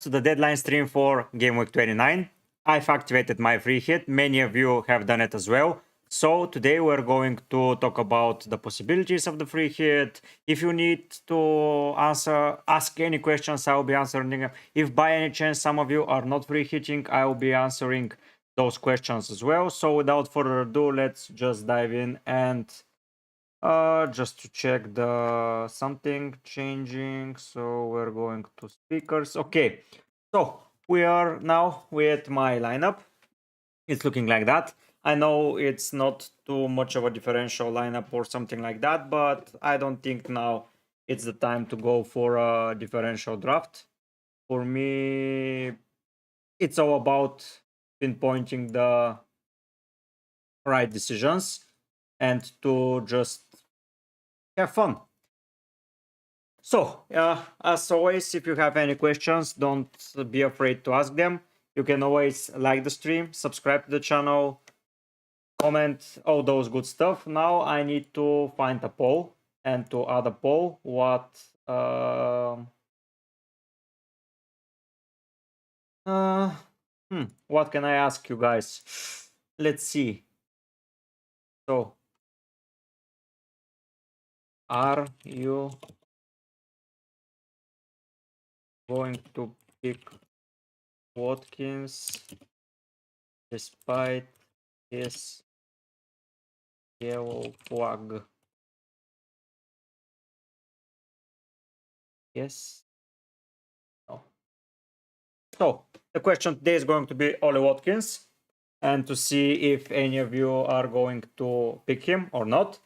to the deadline stream for game week 29. I've activated my free hit. Many of you have done it as well. So today we're going to talk about the possibilities of the free hit. If you need to ask any questions, I will be answering them. If by any chance some of you are not free hitting, I will be answering those questions as well. So without further ado, let's just dive in and just to check the something changing. So we're going to speakers. Okay, so we are now with my lineup. It's looking like that. I know it's not too much of a differential lineup or something like that, but I don't think now it's the time to go for a differential draft. For me, it's all about pinpointing the right decisions and to just have fun. So, as always, if you have any questions, don't be afraid to ask them. You can always like the stream, subscribe to the channel, comment, all those good stuff. Now I need to find a poll and to add a poll. What what can I ask you guys? Let's see. So, are you going to pick Watkins despite his yellow flag? Yes. No. So the question today is going to be Ollie Watkins, and to see if any of you are going to pick him or not.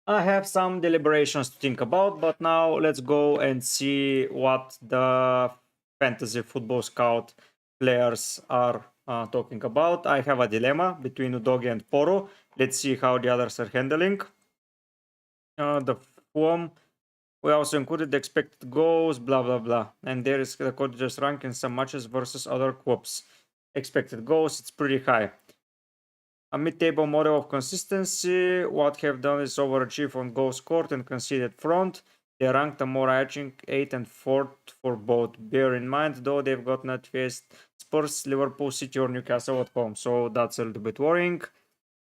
I have some deliberations to think about, but now let's go and see what the fantasy football scout players are talking about. I have a dilemma between Udogi and Poro. Let's see how the others are handling. The form, we also included the expected goals, blah blah blah. And there is the coaches rank in some matches versus other clubs. Expected goals, it's pretty high. A mid-table model of consistency. What have done is overachieve on goals scored and conceded front. They ranked a more edging 8th and 4th for both. Bear in mind, though, they've got not faced Spurs, Liverpool, City, or Newcastle at home. So that's a little bit worrying.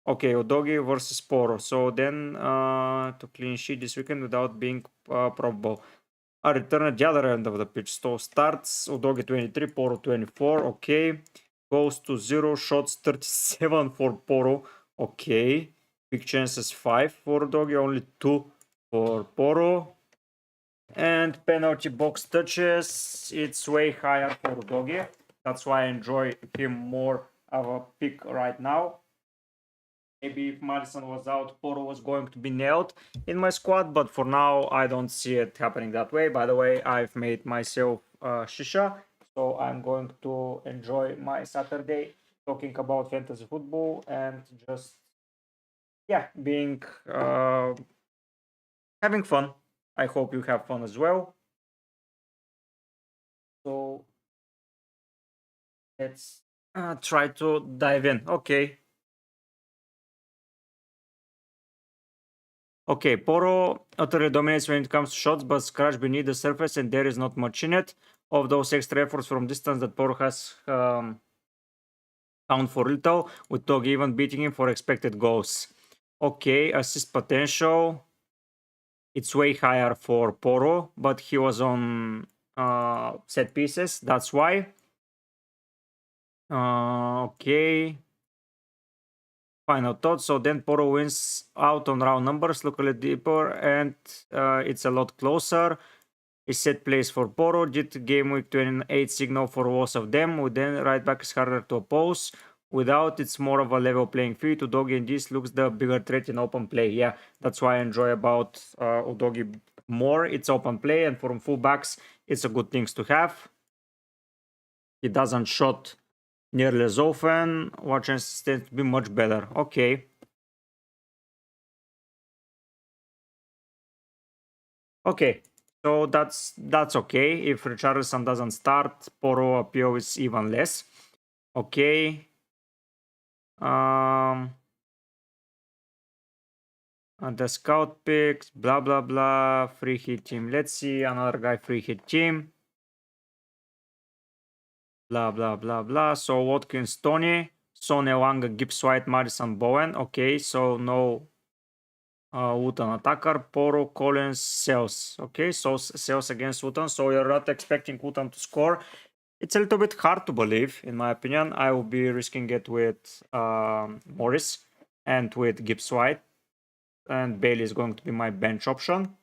Okay, Udogi versus Poro. So then to clean sheet this weekend without being probable. A return at the other end of the pitch. So starts Udogi 23, Poro 24. Okay. Goes to 0, shots 37 for Poro. Okay. Big chances 5 for Udogi, only 2 for Poro. And penalty box touches, it's way higher for Udogi. That's why I enjoy him more of a pick right now. Maybe if Madison was out, Poro was going to be nailed in my squad, but for now, I don't see it happening that way. By the way, I've made myself shisha, so I'm going to enjoy my Saturday talking about fantasy football and just, yeah, being having fun. I hope you have fun as well. So let's try to dive in. Okay, Poro utterly dominates when it comes to shots, but scratch beneath the surface and there is not much in it. Of those extra efforts from distance that Poro has count for little, with Tog even beating him for expected goals. Okay, assist potential. It's way higher for Poro, but he was on set pieces, that's why. Okay. Final thought. So then Poro wins out on round numbers. Look a little deeper, and it's a lot closer. Is set place for Poro. Did game week 28 signal for both of them? With then right back is harder to oppose. Without, it's more of a level playing field. Udogi in this looks the bigger threat in open play. Yeah, that's why I enjoy about Udogi more. It's open play, and for fullbacks, it's a good things to have. He doesn't shot nearly as often. What chances tend to be much better. Okay. Okay, so that's okay. If Richarlison doesn't start, Poro appeal is even less. Okay. And the scout picks, blah blah blah. Free hit team. Let's see another guy free hit team. blah, blah, blah, blah. So Watkins, Tony, Son, Elanga, Gibbs White, Madison, Bowen. Okay, so no Wooten attacker, Poro, Collins, Sales. Okay, so Sales against Wooten. So you're not expecting Wooten to score. It's a little bit hard to believe, in my opinion. I will be risking it with Morris and with Gibbs White. And Bailey is going to be my bench option.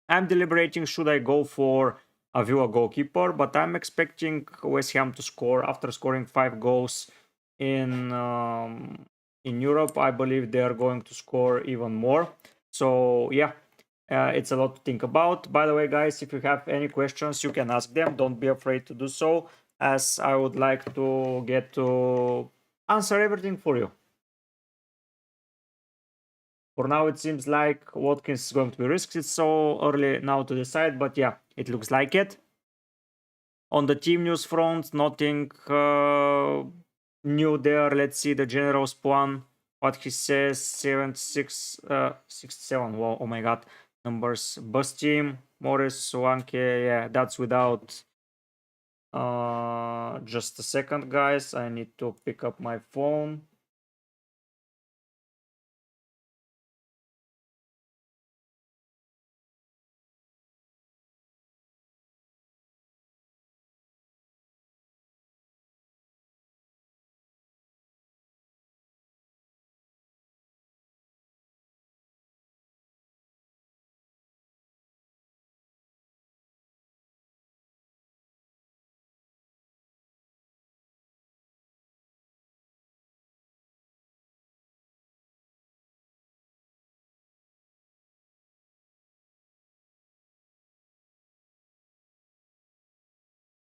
I'm deliberating should I go for a Villa goalkeeper, but I'm expecting West Ham to score after scoring 5 goals in Europe. I believe they are going to score even more. So yeah, it's a lot to think about. By the way, guys, if you have any questions, you can ask them. Don't be afraid to do so, as I would like to get to answer everything for you. For now, it seems like Watkins is going to be risked. It's so early now to decide, but yeah, it looks like it. On the team news front, nothing new there. Let's see the general's plan. What he says, 76, 67. Wow, oh my god. Numbers. Bus team, Morris, Swanke. Yeah, that's without. Just a second, guys. I need to pick up my phone.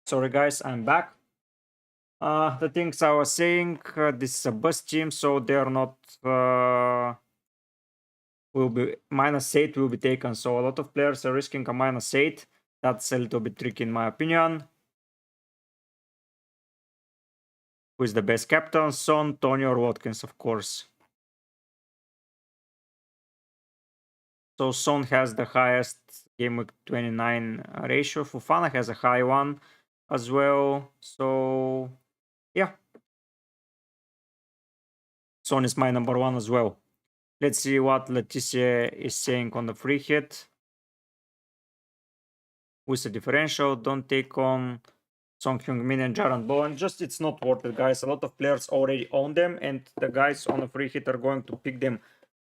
Sorry, guys, I'm back. The things I was saying, this is a bus team, so they're not will be -8 will be taken. So a lot of players are risking a -8. That's a little bit tricky in my opinion. Who is the best captain? Son, Tony, or Watkins, of course. So Son has the highest game week 29 ratio. Fofana has a high one as well. So yeah, Son is my number one as well. Let's see what Leticia is saying on the free hit. With the differential, don't take on Song Hyung-min and Jaron Bowen. Just it's not worth it, guys. A lot of players already own them, and the guys on the free hit are going to pick them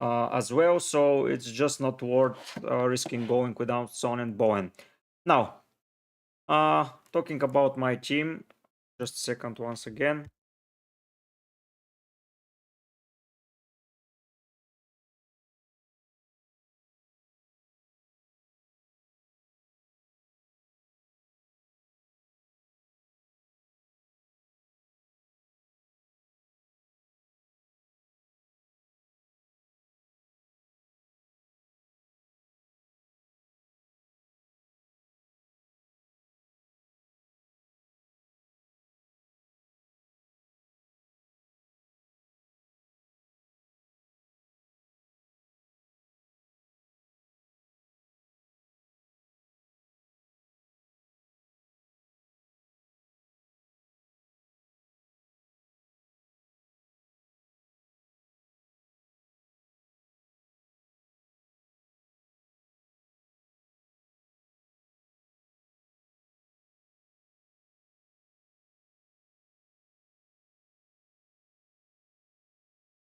as well. So it's just not worth risking going without Son and Bowen. Now, talking about my team, just a second once again.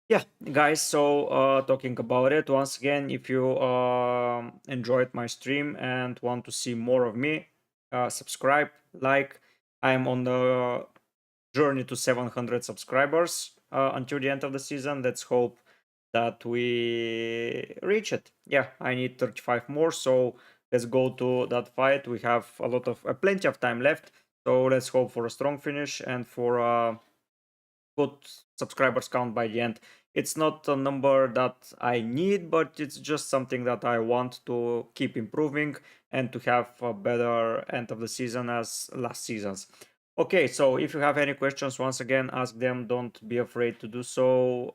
Yeah, guys, so talking about it once again, if you enjoyed my stream and want to see more of me, subscribe, like. I'm on the journey to 700 subscribers until the end of the season. Let's hope that we reach it. Yeah, I need 35 more, so let's go to that fight. We have a lot of plenty of time left, so let's hope for a strong finish and for good subscribers count by the end. It's not a number that I need, but it's just something that I want to keep improving and to have a better end of the season as last season's. Okay, so if you have any questions, once again, ask them. Don't be afraid to do so.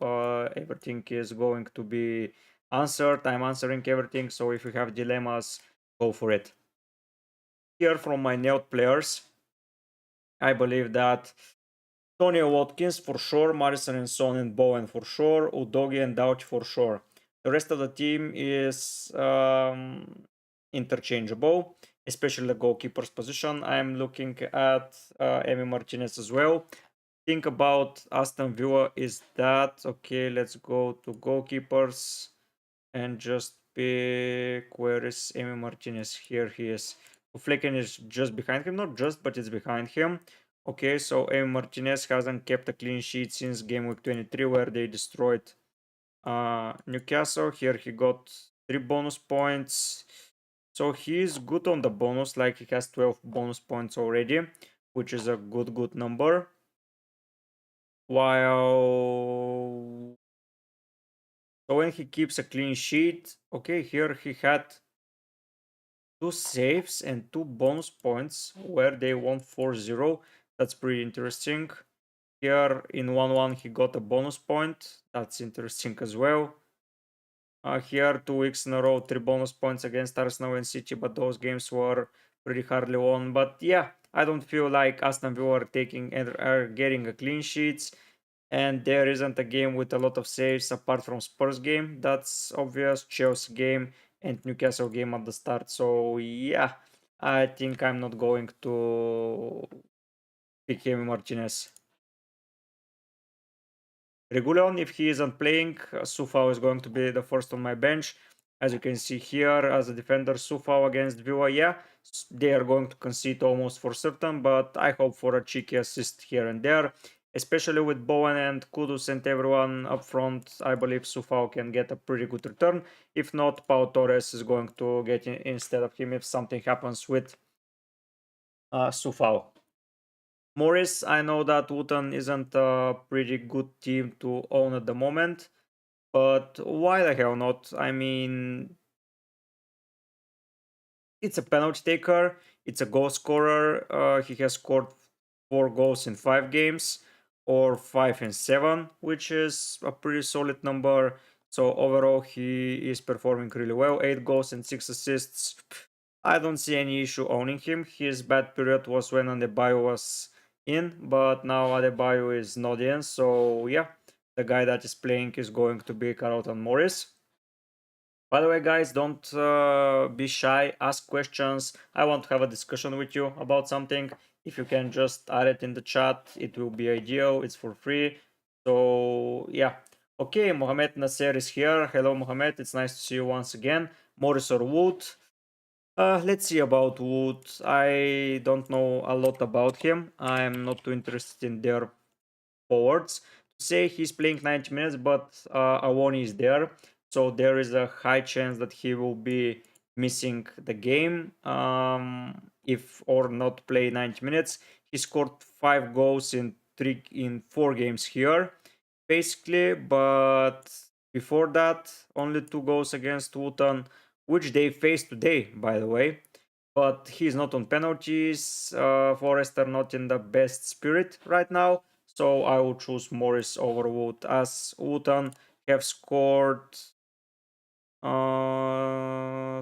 Everything is going to be answered. I'm answering everything. So if you have dilemmas, go for it. Here from my nailed players, I believe that Tony Watkins for sure, Morrison and Son and Bowen for sure, Udogi and Douch for sure. The rest of the team is interchangeable, especially the goalkeeper's position. I'm looking at Emi Martinez as well. Think about Aston Villa is that okay? Let's go to goalkeepers and just pick where is Emi Martinez. Here he is. Flecken is just behind him, not just, but it's behind him. Okay, so Emi Martinez hasn't kept a clean sheet since game week 23, where they destroyed Newcastle. Here he got 3 bonus points. So he's good on the bonus, like he has 12 bonus points already, which is a good number. While so when he keeps a clean sheet, okay, here he had 2 saves and 2 bonus points where they won 4-0. That's pretty interesting. Here in 1-1 he got a bonus point. That's interesting as well. Here 2 weeks in a row, 3 bonus points against Arsenal and City, but those games were pretty hardly won. But yeah, I don't feel like Aston Villa are taking and are getting a clean sheets, and there isn't a game with a lot of saves apart from Spurs game. That's obvious. Chelsea game and Newcastle game at the start. So yeah, I think I'm not going to pick Emi Martinez. Regulon, if he isn't playing, Sufao is going to be the first on my bench. As you can see here, as a defender, Sufao against Villa, yeah, they are going to concede almost for certain, but I hope for a cheeky assist here and there. Especially with Bowen and Kudus and everyone up front, I believe Sufao can get a pretty good return. If not, Pau Torres is going to get in instead of him if something happens with Sufao. Morris, I know that Wootton isn't a pretty good team to own at the moment, but why the hell not? I mean, it's a penalty taker, it's a goal scorer. He has scored 4 goals in 5 games, or 5 and 7, which is a pretty solid number. So overall, he is performing really well. 8 goals and 6 assists. I don't see any issue owning him. His bad period was when Adebayo was in, but now Adebayo is not in. So yeah, the guy that is playing is going to be Carlton Morris. By the way, guys, don't be shy. Ask questions. I want to have a discussion with you about something. If you can just add it in the chat, it will be ideal. It's for free. So yeah. Okay, Mohamed Nasser is here. Hello, Mohamed. It's nice to see you once again. Morris or Wood? Let's see about Wood. I don't know a lot about him. I'm not too interested in their forwards. To say he's playing 90 minutes, but Awoni is there, so there is a high chance that he will be missing the game if or not play 90 minutes. He scored 5 goals in 4 games here, basically, but before that, only 2 goals against Wootton, which they face today, by the way. But he's not on penalties. Forest are not in the best spirit right now, so I will choose Morris over Wood, as Wootton have scored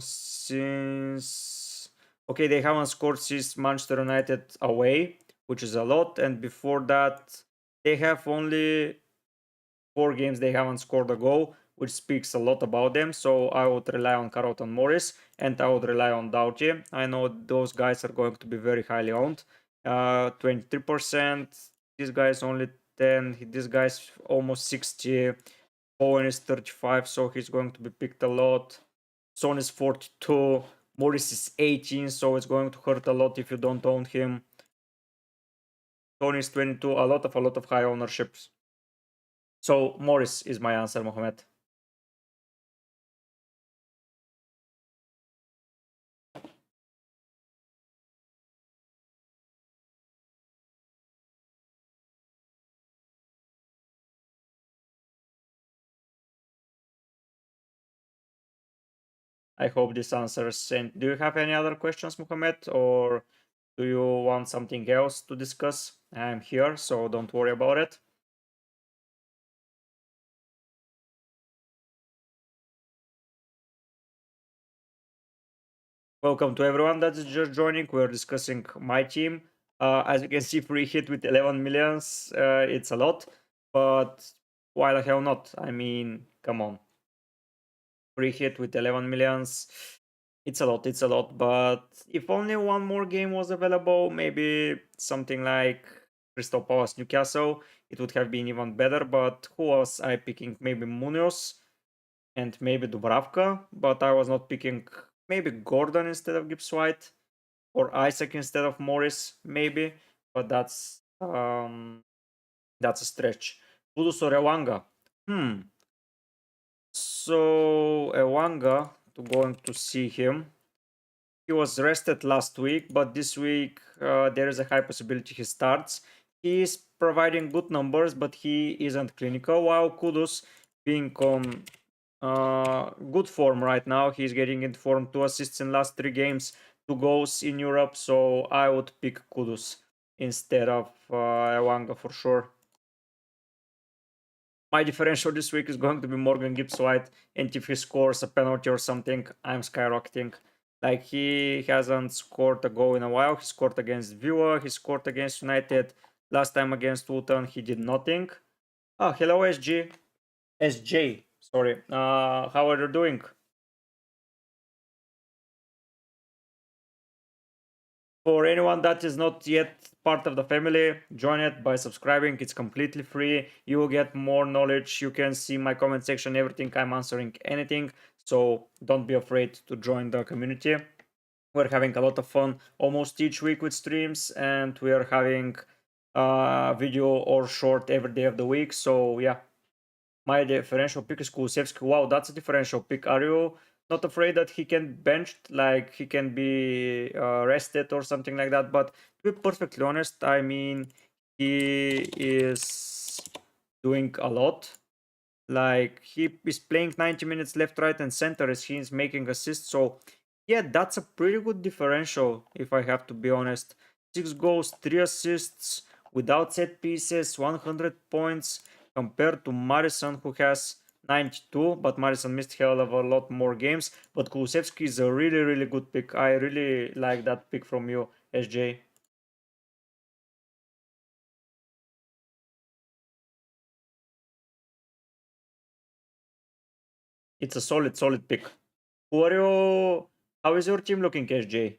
since okay, they haven't scored since Manchester United away, which is a lot, and before that they have only 4 games they haven't scored a goal, which speaks a lot about them. So I would rely on Carlton Morris and I would rely on Doughty. I know those guys are going to be very highly owned. 23%. This guy's only 10. This guy's almost 60. Owen is 35, so he's going to be picked a lot. Son is 42. Morris is 18, so it's going to hurt a lot if you don't own him. Tony is 22. A lot of high ownerships. So Morris is my answer, Mohamed. I hope this answers. And do you have any other questions, Mohamed, or do you want something else to discuss? I'm here, so don't worry about it. Welcome to everyone that is just joining. We're discussing my team. As you can see, free hit with 11 millions, it's a lot, but why the hell not? I mean, come on. Free hit with 11 millions, it's a lot, but if only one more game was available, maybe something like Crystal Palace Newcastle, it would have been even better, but who was I picking? Maybe Munoz and maybe Dubravka, but I was not picking maybe Gordon instead of Gibbs White or Isaac instead of Morris, maybe, but that's a stretch. Kudus or Elanga? So Elanga, going to see him. He was rested last week, but this week there is a high possibility he starts. He is providing good numbers, but he isn't clinical. While Kudus being on good form right now, he's getting in form. 2 assists in last 3 games, 2 goals in Europe. So I would pick Kudus instead of Elanga for sure. My differential this week is going to be Morgan Gibbs White, and if he scores a penalty or something, I'm skyrocketing. Like, he hasn't scored a goal in a while. He scored against Villa, he scored against United. Last time against Luton, he did nothing. Oh, hello, SG. SJ, sorry. How are you doing? For anyone that is not yet part of the family, join it by subscribing. It's completely free. You will get more knowledge. You can see my comment section, everything. I'm answering anything. So don't be afraid to join the community. We're having a lot of fun almost each week with streams, and we are having video or short every day of the week. So yeah, my differential pick is Kulusevski. Wow, that's a differential pick. Are you not afraid that he can benched, like he can be rested or something like that? But to be perfectly honest, I mean, he is doing a lot. Like, he is playing 90 minutes left, right, and center as he is making assists. So yeah, that's a pretty good differential, if I have to be honest. 6 goals, 3 assists, without set pieces, 100 points, compared to Madison, who has 92, but Madison missed hell of a lot more games. But Kulusevski is a really, really good pick. I really like that pick from you, SJ. It's a solid pick. Who are you? How is your team looking, SJ?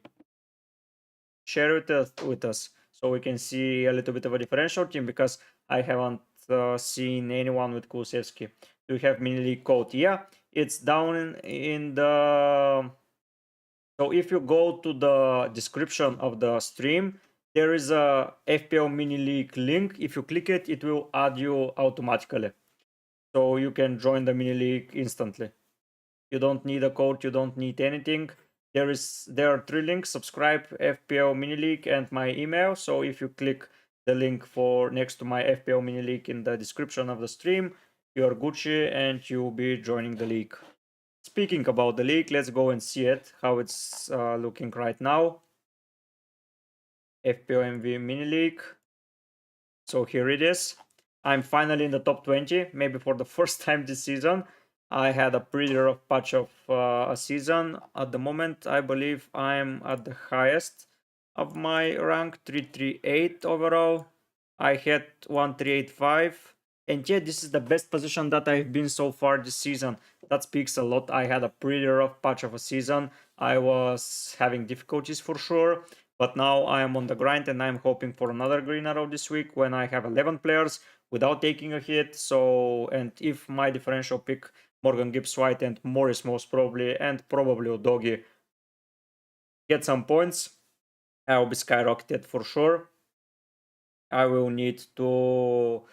Share it with us so we can see a little bit of a differential team, because I haven't seen anyone with Kulusevski. Do you have mini league code? Yeah, it's down in the. So if you go to the description of the stream, there is a FPL mini league link. If you click it, it will add you automatically, so you can join the mini league instantly. You don't need a code, you don't need anything. There are 3 links: subscribe, FPL mini league, and my email. So if you click the link for next to my FPL mini league in the description of the stream, you're Gucci and you'll be joining the league. Speaking about the league, let's go and see it, how it's looking right now. FPL MV mini league. So here it is. I'm finally in the top 20, maybe for the first time this season. I had a pretty rough patch of a season. At the moment, I believe I'm at the highest of my rank, 338 overall. I had 1385. And yeah, this is the best position that I've been so far this season. That speaks a lot. I had a pretty rough patch of a season. I was having difficulties for sure. But now I am on the grind, and I'm hoping for another green arrow this week when I have 11 players without taking a hit. So, and if my differential pick Morgan Gibbs White and Morris most probably, and probably Udogi, get some points, I will be skyrocketed for sure. I will need to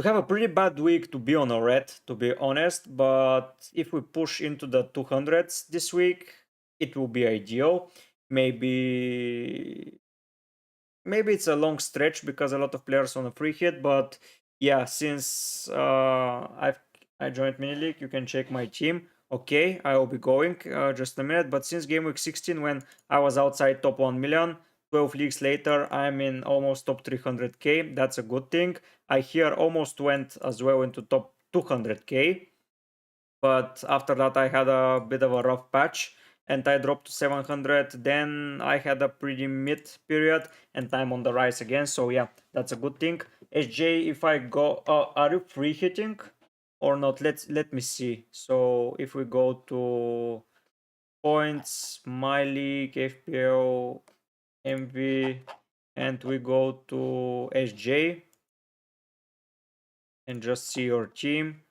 have a pretty bad week to be on a red, to be honest. But if we push into the 200s this week, it will be ideal. Maybe it's a long stretch because a lot of players on a free hit, but yeah, since I joined mini league, you can check my team. Okay, I will be going just a minute. But since game week 16, when I was outside top 1 million, 12 leagues later, I'm in almost top 300k. That's a good thing. I here almost went as well into top 200k, but after that I had a bit of a rough patch. and I dropped to 700. Then I had a pretty mid period and I'm on the rise again. So yeah, that's a good thing. SJ, if I go, are you free hitting or not? Let me see. So if we go to points, my league, FPL, MV, and we go to SJ and just see your team.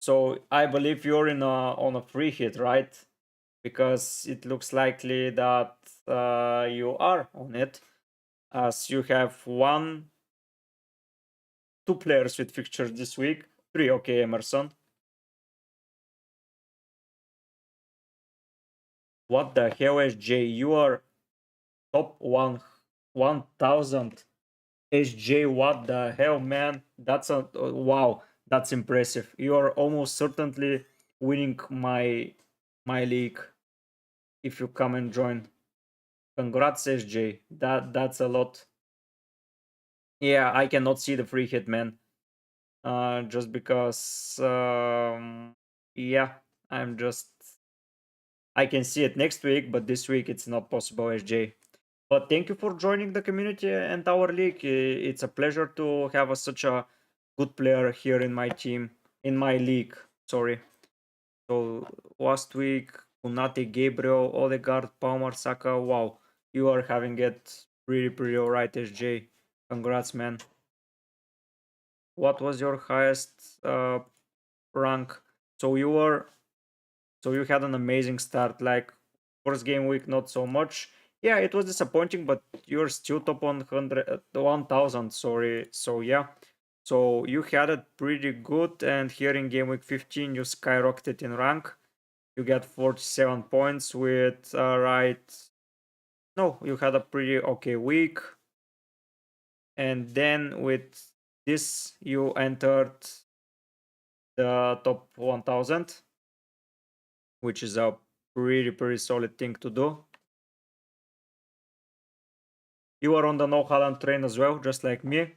So I believe you're in a on a free hit, right? Because it looks likely that you are on it, as you have two players with fixtures this week, three. Okay, Emerson. What the hell, SJ? You are top 1000. SJ, what the hell, man? That's a wow. That's impressive. You are almost certainly winning my league if you come and join. Congrats, SJ. That's a lot. Yeah, I cannot see the free hit, man. Just because yeah, I'm just I can see it next week, but this week it's not possible, SJ. But thank you for joining the community and our league. It's a pleasure to have such a good player here in my team, in my league. Sorry. So last week, Unate, Gabriel, Odegaard, Palmer, Saka. Wow, you are having it pretty alright, SJ. Congrats, man. What was your highest rank? So you were so you had an amazing start. Like first game week, not so much. Yeah, it was disappointing, but you're still top 100, 1000. Sorry. So yeah. So you had it pretty good, and here in game week 15, you skyrocketed in rank. You get 47 points with right. No, you had a pretty okay week, and then with this, you entered the top 1000, which is a pretty solid thing to do. You are on the no Haaland train as well, just like me.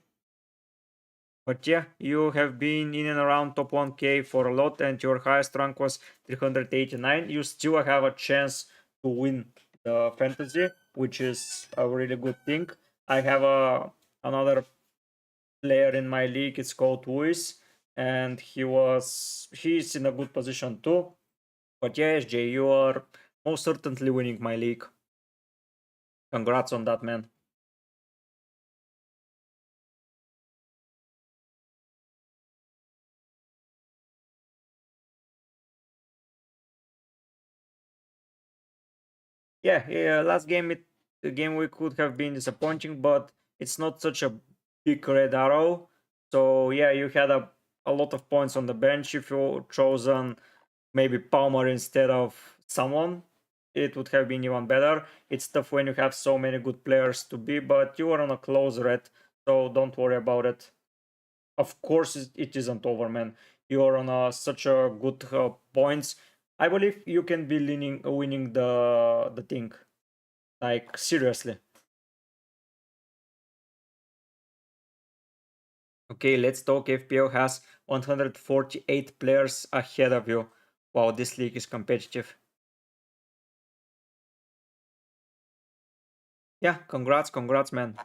But yeah, you have been in and around top 1k for a lot, and your highest rank was 389. You still have a chance to win the fantasy, which is a really good thing. I have another player in my league. It's called Luis, and he's in a good position too. But yeah, SJ, you are most certainly winning my league. Congrats on that, man. Yeah, last game the game week could have been disappointing, but it's not such a big red arrow. So yeah, you had a lot of points on the bench. If you chosen maybe Palmer instead of someone, it would have been even better. It's tough when you have so many good players to be, but you are on a close red, so don't worry about it. Of course, it isn't over, man. You are on such a good points. I believe you can be winning the thing. Like seriously. Okay, let's talk. FPL has 148 players ahead of you. Wow, this league is competitive. Yeah, congrats, man.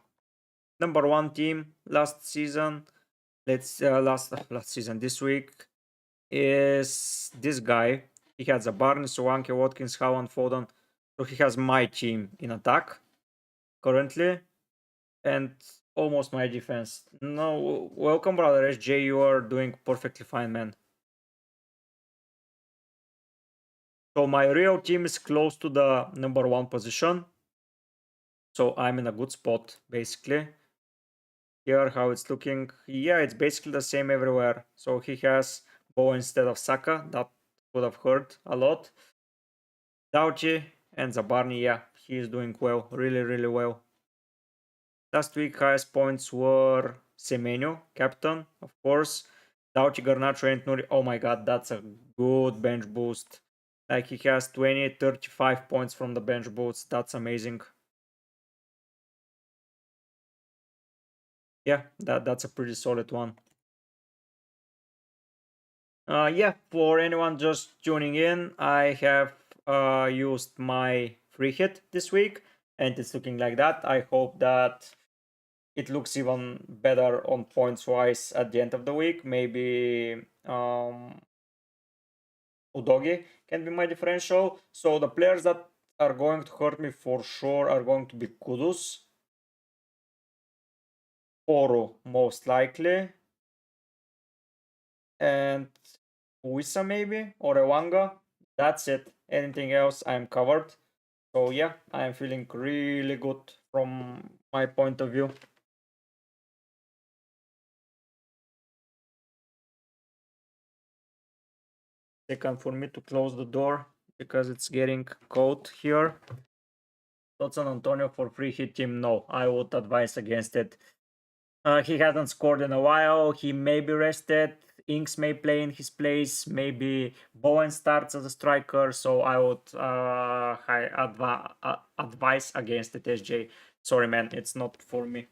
Number one team last season. Let's last season this week is this guy. He has a Barnes, Solanke, Watkins, Haaland, Foden. So he has my team in attack currently, and almost my defense. No, welcome, brother SJ. You are doing perfectly fine, man. So my real team is close to the number one position. So I'm in a good spot, basically. Here, how it's looking. Yeah, it's basically the same everywhere. So he has Bo instead of Saka. That would have hurt a lot. Dauchi and Zabarni, yeah, he is doing well. Really well. Last week, highest points were Semenyo, captain, of course. Dauchi, Garnacho, and Nuri. Oh my god, that's a good bench boost. Like he has 20, 35 points from the bench boost. That's amazing. Yeah, that's a pretty solid one. Yeah, for anyone just tuning in, I have used my free hit this week, and it's looking like that. I hope that it looks even better on points wise at the end of the week. Maybe Udogi can be my differential. So the players that are going to hurt me for sure are going to be Kudus, Oro most likely, and Wissa maybe, or Ewanga. That's it. Anything else I'm covered. So yeah, I'm feeling really good from my point of view. Second for me to close the door because it's getting cold here. Thoughts on Antonio for free hit team? No, I would advise against it. He hasn't scored in a while. He may be rested. Inks may play in his place. Maybe Bowen starts as a striker. So I would advise against it, SJ. Sorry, man, it's not for me.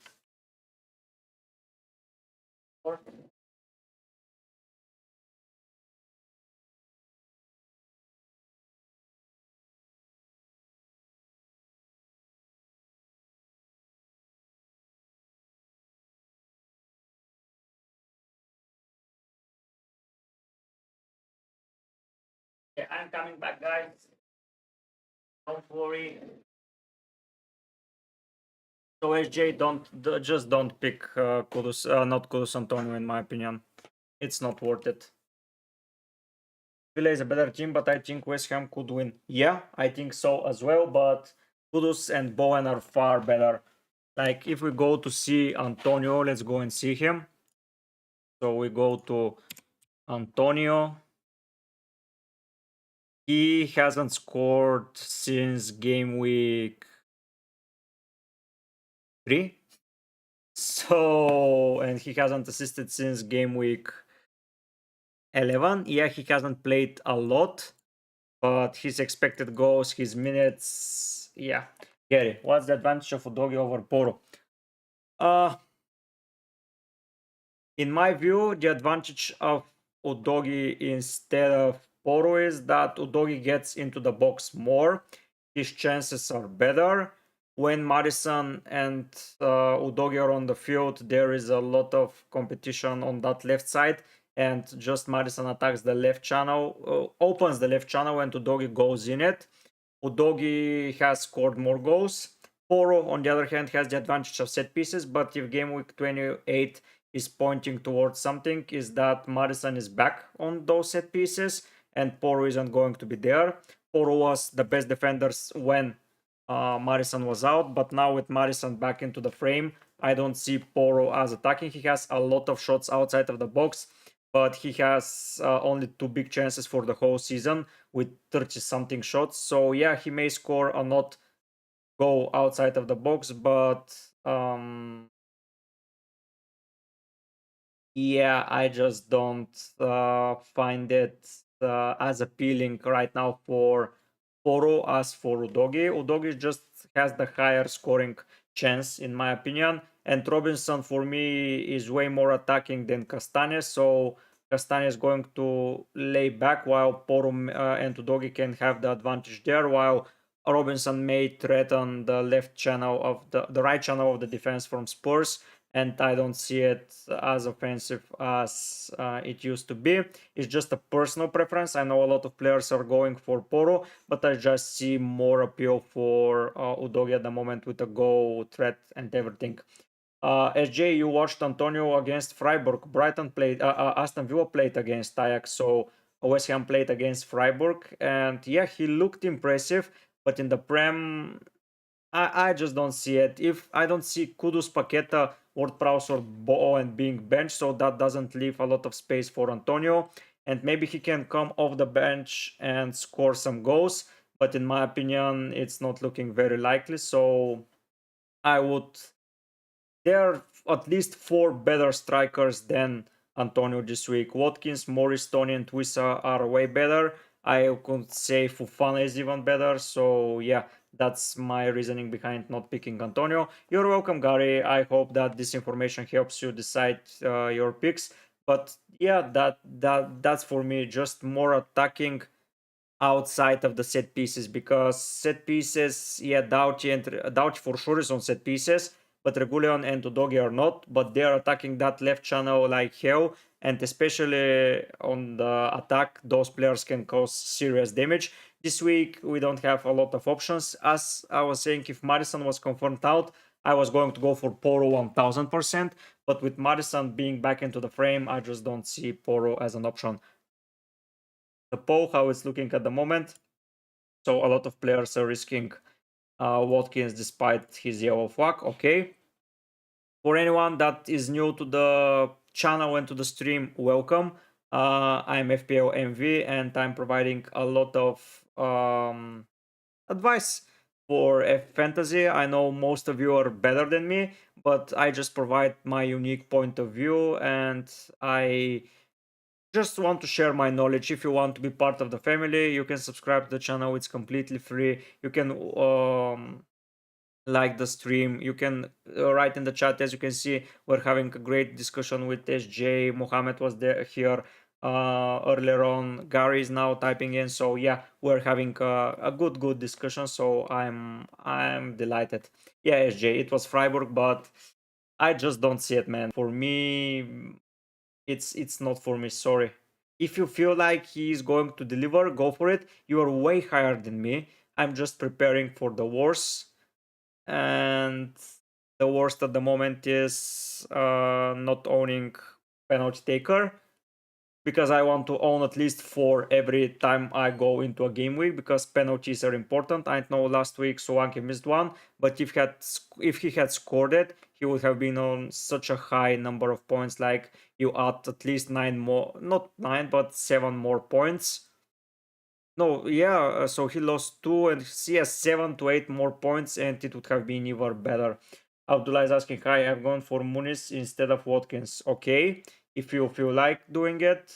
Okay, I'm coming back, guys. Don't worry. So SJ, just don't pick Kudus, not Kudus Antonio, in my opinion. It's not worth it. Villa is a better team, but I think West Ham could win. Yeah, I think so as well, but Kudus and Bowen are far better. Like, if we go to see Antonio, let's go and see him. So we go to Antonio. He hasn't scored since game week 3. So, and he hasn't assisted since game week 11. Yeah, he hasn't played a lot, but his expected goals, his minutes, yeah. Gary, what's the advantage of Udogi over Poro? In my view, the advantage of Udogi instead of Poro is that Udogi gets into the box more. His chances are better. When Madison and Udogi are on the field, there is a lot of competition on that left side, and just Madison attacks the left channel, opens the left channel, and Udogi goes in it. Udogi has scored more goals. Poro, on the other hand, has the advantage of set pieces, but if game week 28 is pointing towards something, is that Madison is back on those set pieces and Poro isn't going to be there. Poro was the best defenders when Madison was out, but now with Madison back into the frame, I don't see Poro as attacking. He has a lot of shots outside of the box, but he has only 2 big chances for the whole season with 30 something shots. So yeah, he may score or not go outside of the box, but yeah, I just don't find it as appealing right now for Poro as for Udogi. Udogi just has the higher scoring chance, in my opinion. And Robinson, for me, is way more attacking than Castanes. So Castanes is going to lay back while Poro and Udogi can have the advantage there, while Robinson may threaten the left channel of the right channel of the defense from Spurs, and I don't see it as offensive as it used to be. It's just a personal preference. I know a lot of players are going for Poro, but I just see more appeal for Udogi at the moment with the goal threat and everything. SJ, you watched Antonio against Freiburg. Brighton played, Aston Villa played against Ajax, so West Ham played against Freiburg, and yeah, he looked impressive, but in the Prem, I just don't see it. If I don't see Kudus, Paqueta, Ward-Prowse or Bowen being benched, so that doesn't leave a lot of space for Antonio. And maybe he can come off the bench and score some goals. But in my opinion, it's not looking very likely. So I would. There are at least 4 better strikers than Antonio this week. Watkins, Morris, Tony, and Wissa are way better. I could say Fufana is even better. So yeah, that's my reasoning behind not picking Antonio. You're welcome, Gary. I hope that this information helps you decide your picks. But yeah, that's for me just more attacking outside of the set pieces, because set pieces, yeah, Doughty for sure is on set pieces, but Regulion and Udogi are not, but they are attacking that left channel like hell, and especially on the attack, those players can cause serious damage. This week, we don't have a lot of options. As I was saying, if Madison was confirmed out, I was going to go for Poro 1000%, but with Madison being back into the frame, I just don't see Poro as an option. The poll, how it's looking at the moment. So a lot of players are risking Watkins despite his yellow flag. Okay. For anyone that is new to the channel and to the stream, welcome. I'm FPL MV and I'm providing a lot of advice for F fantasy. I know most of you are better than me, but I just provide my unique point of view, and I just want to share my knowledge. If you want to be part of the family, you can subscribe to the channel. It's completely free. You can like the stream. You can write in the chat. As you can see, we're having a great discussion with SJ. Mohammed was there here earlier on. Gary is now typing in. So yeah, we're having a good discussion. So I'm delighted. Yeah, SJ, it was Freiburg, but I just don't see it, man. For me, it's not for me. Sorry. If you feel like he's going to deliver, go for it. You are way higher than me. I'm just preparing for the worst, and the worst at the moment is not owning penalty taker, because I want to own at least 4 every time I go into a game week, because penalties are important. I know last week Solanke missed one, but if he had scored it, he would have been on such a high number of points. Like, you add at least 9 more, not 9, but 7 more points. No, yeah, so he lost 2 and he has 7 to 8 more points, and it would have been even better. Abdullah is asking, hi, I've gone for Muniz instead of Watkins. Okay, if you feel like doing it.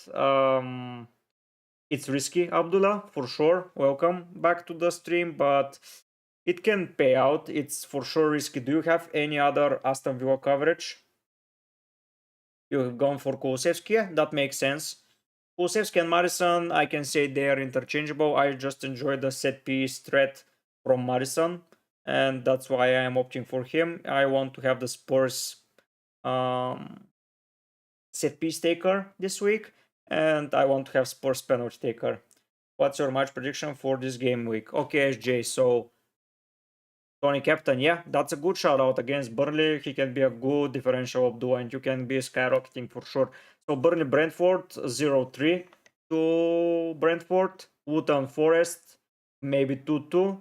It's risky, Abdullah, for sure. Welcome back to the stream, but it can pay out. It's for sure risky. Do you have any other Aston Villa coverage? You've gone for Kulusevski? Yeah, that makes sense. Kulusevski and Madison, I can say they are interchangeable. I just enjoy the set piece threat from Madison, and that's why I am opting for him. I want to have the Spurs um, set piece taker this week, and I want to have Spurs penalty taker. What's your match prediction for this game week? Okay, SJ, so Tony Captain, yeah, that's a good shout out against Burnley. He can be a good differential Abdul, and you can be skyrocketing for sure. So Burnley Brentford 0-3 to Brentford. Wootton Forest maybe 2-2.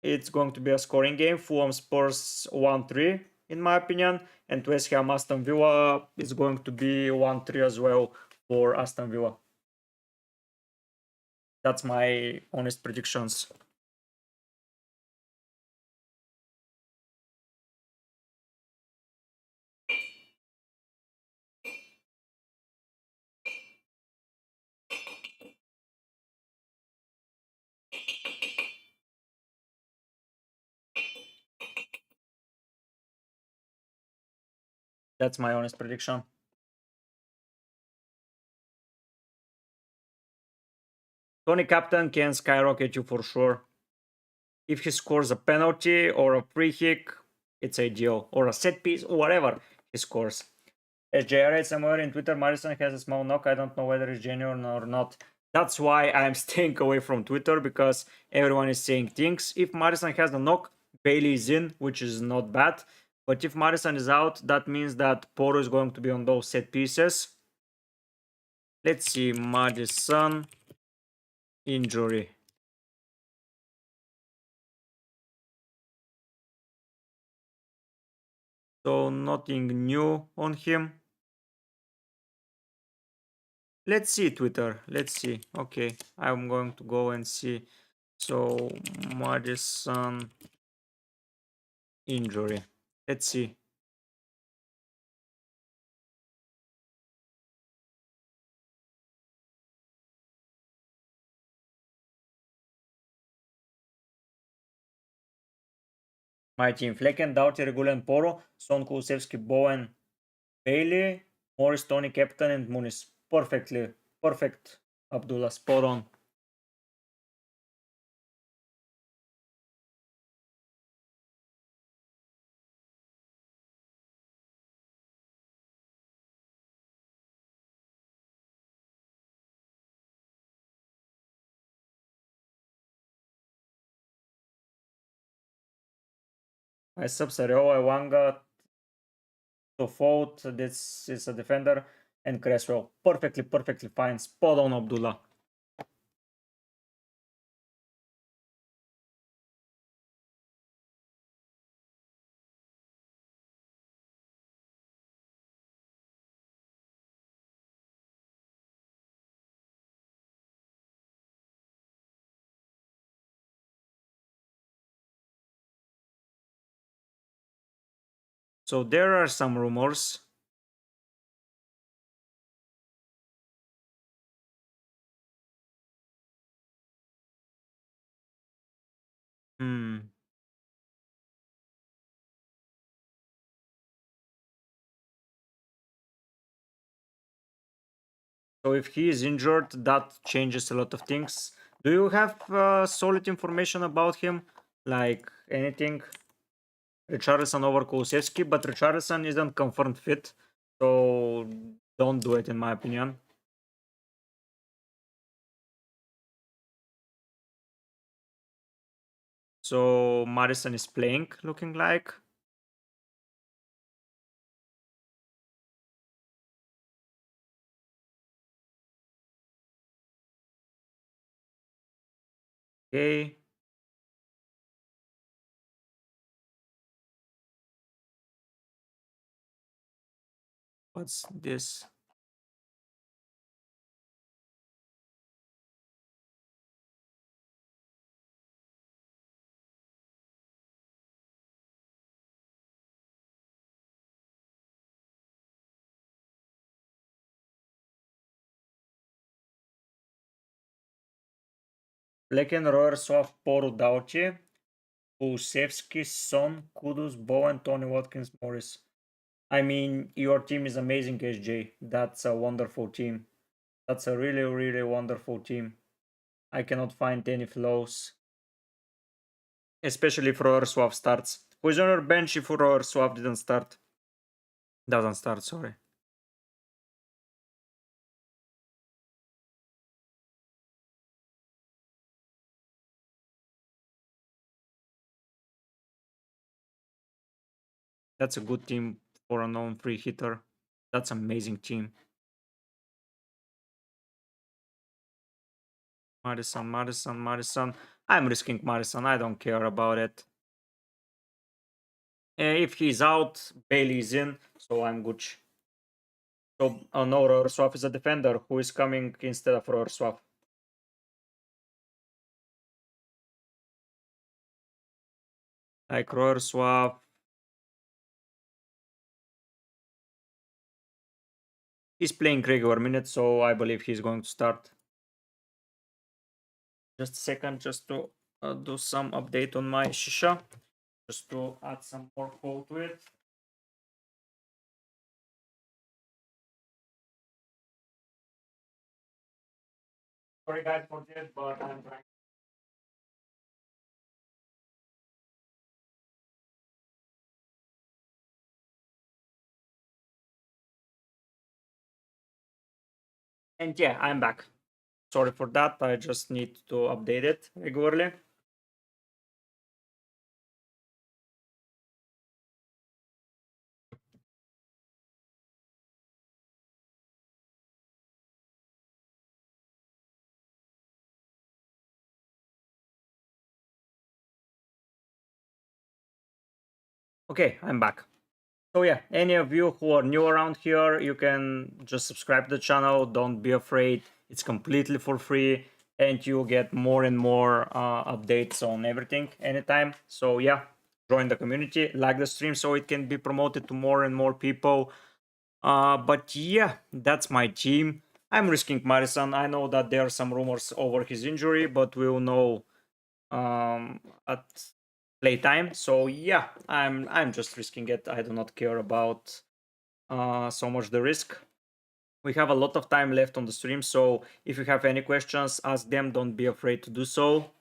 It's going to be a scoring game. Fulham Spurs 1-3 in my opinion, and West Ham Aston Villa is going to be 1-3 as well for Aston Villa. That's my honest predictions. That's my honest prediction. Tony Captain can skyrocket you for sure. If he scores a penalty or a free kick, it's ideal. Or a set piece, or whatever he scores. As JR somewhere in Twitter, Madison has a small knock. I don't know whether it's genuine or not. That's why I'm staying away from Twitter, because everyone is saying things. If Madison has a knock, Bailey is in, which is not bad. But if Madison is out, that means that Poro is going to be on those set pieces. Let's see, Madison injury. So nothing new on him. Let's see, Twitter. Let's see. Okay, I'm going to go and see. So Madison injury. Let's see. My team: Flecken, Doughty, Regulan, Poro, Son, Kulusevski, Bowen, Bailey, Morris, Tony, Captain, and Muniz. Perfect, Abdullah. Spot on. I sub Sareo, Iwanga, Tofaut, this is a defender, and Cresswell. Perfectly fine. Spot on, Abdullah. So there are some rumors. Hmm. So if he is injured, that changes a lot of things. Do you have solid information about him? Like anything? Richarlison over Kulusevski, but Richarlison isn't confirmed fit. So don't do it in my opinion. So Madison is playing, looking like. Okay. What's this? Leken, Royer, Swaf, Poru, Dauchi, Kulusevski, Son, Kudus, Bowen, Tony Watkins, Morris. I mean, your team is amazing, SJ. That's a wonderful team. That's a really wonderful team. I cannot find any flaws, especially if Royer Swap starts. Who's on your bench if Royer Swap didn't start? Doesn't start, sorry. That's a good team for a known free hitter. That's amazing team. Madison. I'm risking Madison. I don't care about it. If he's out, Bailey is in, so I'm good. So, no, Royer Swap is a defender. Who is coming instead of Royer Swap? Like Royer Swap. He's playing regular minutes, so I believe he's going to start. Just a second, just to do some update on my Shisha, just to add some more code to it. Sorry guys for this, but I'm trying. And yeah, I'm back. Sorry for that. I just need to update it regularly. Okay, I'm back. So yeah, any of you who are new around here, you can just subscribe to the channel. Don't be afraid. It's completely for free and you get more and more updates on everything anytime. So yeah, join the community, like the stream so it can be promoted to more and more people. But yeah, that's my team. I'm risking Madison. I know that there are some rumors over his injury, but we'll know at playtime. So yeah, I'm just risking it. I do not care about so much the risk. We have a lot of time left on the stream, so if you have any questions, ask them. Don't be afraid to do so.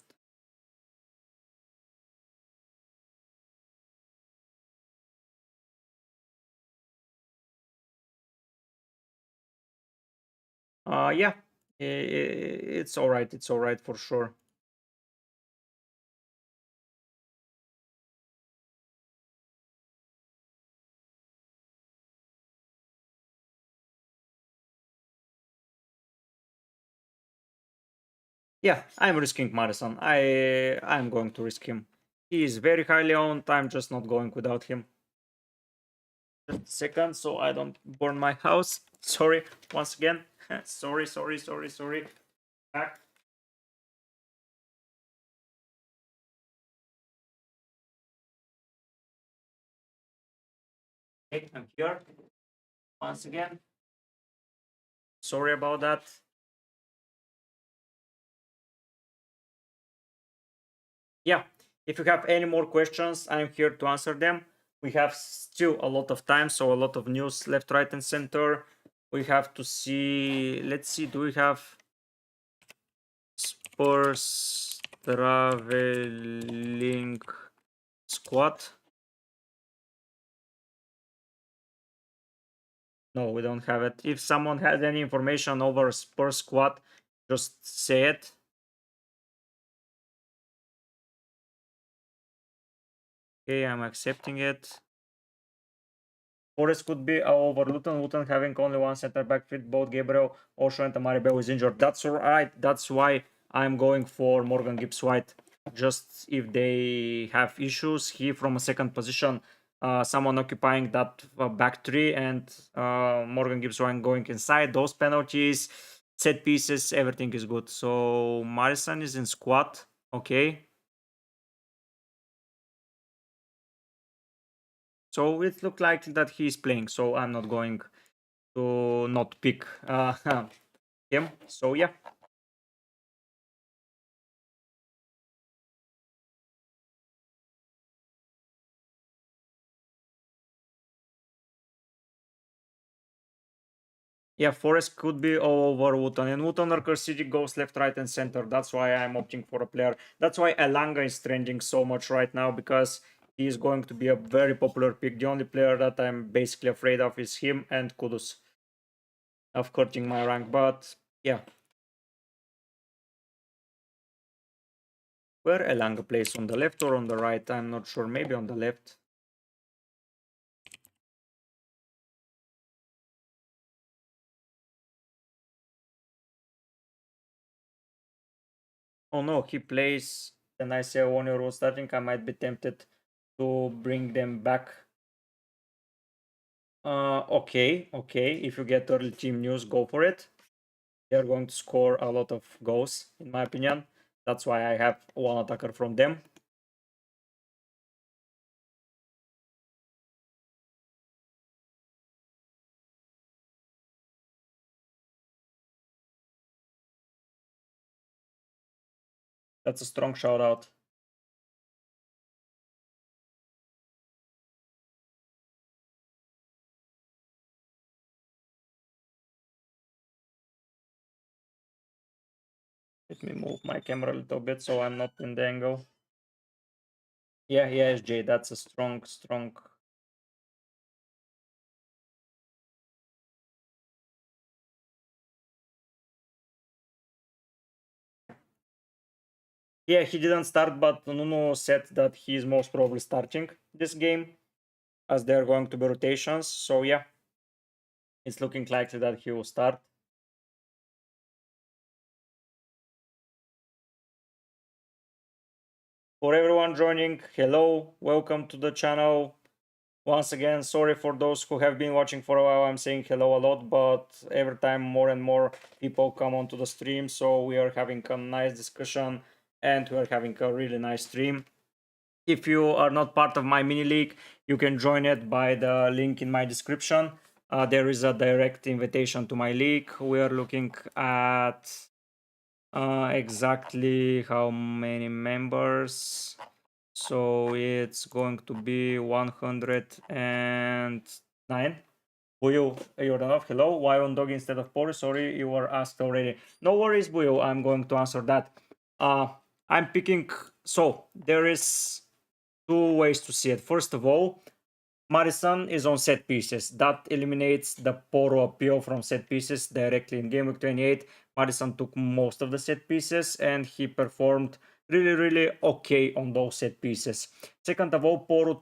Yeah, it's all right. It's all right for sure. Yeah, I'm risking Madison. I'm going to risk him. He is very highly owned. I'm just not going without him. Just a second, so I don't burn my house. Sorry, once again. sorry. Back. Okay, I'm here once again. Sorry about that. Yeah, if you have any more questions, I'm here to answer them. We have still a lot of time, so a lot of news left, right, and center. We have to see. Let's see. Do we have Spurs traveling squad? No, we don't have it. If someone has any information over Spurs squad, just say it. Okay, I'm accepting it. Forest could be over Luton. Luton having only one center back fit. Both Gabriel, Osho, and Maribel is injured. That's right. That's why I'm going for Morgan Gibbs White. Just if they have issues, he from a second position, someone occupying that back three, and Morgan Gibbs White going inside. Those penalties, set pieces, everything is good. So Marison is in squad. Okay. So it looked like that he's playing. So I'm not going to not pick him. So yeah. Yeah, Forest could be all over Wootton. And Wootton or City goes left, right, and center. That's why I'm opting for a player. That's why Elanga is trending so much right now, because he is going to be a very popular pick. The only player that I'm basically afraid of is him and Kudus of cutting my rank. But yeah. Where Elanga plays, on the left or on the right? I'm not sure. Maybe on the left. Oh no, he plays. And I say 1 euro starting. I might be tempted to bring them back. Okay. If you get early team news, go for it. They're going to score a lot of goals, in my opinion. That's why I have one attacker from them. That's a strong shout out. Let me move my camera a little bit so I'm not in the angle. Yeah, SJ, that's a strong. Yeah, he didn't start, but Nuno said that he is most probably starting this game, as there are going to be rotations. So yeah, it's looking likely that he will start. For everyone joining, hello, welcome to the channel. Once again, sorry for those who have been watching for a while. I'm saying hello a lot, but every time more and more people come onto the stream, so we are having a nice discussion and we are having a really nice stream. If you are not part of my mini league, you can join it by the link in my description. There is a direct invitation to my league. We are looking at exactly how many members. So it's going to be 109. Buyu, Jordanov, hello. Why on dog instead of Boris? Sorry, you were asked already. No worries, Buyu. I'm going to answer that. I'm picking. So there is two ways to see it. First of all, Madison is on set pieces. That eliminates the Poro appeal from set pieces directly. In Game Week 28, Madison took most of the set pieces and he performed really okay on those set pieces. Second of all, Poro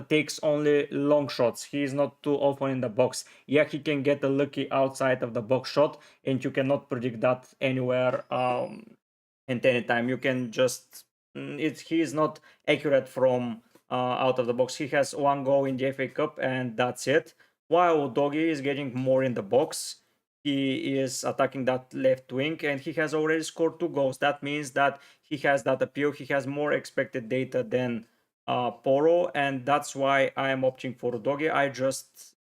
takes only long shots. He is not too often in the box. Yeah, he can get a lucky outside of the box shot, and you cannot predict that anywhere and anytime you can just he is not accurate from out of the box. He has one goal in the FA Cup and that's it. While Doggy is getting more in the box, he is attacking that left wing and he has already scored 2 goals. That means that he has that appeal. He has more expected data than Poro, and that's why I am opting for Doggy. I just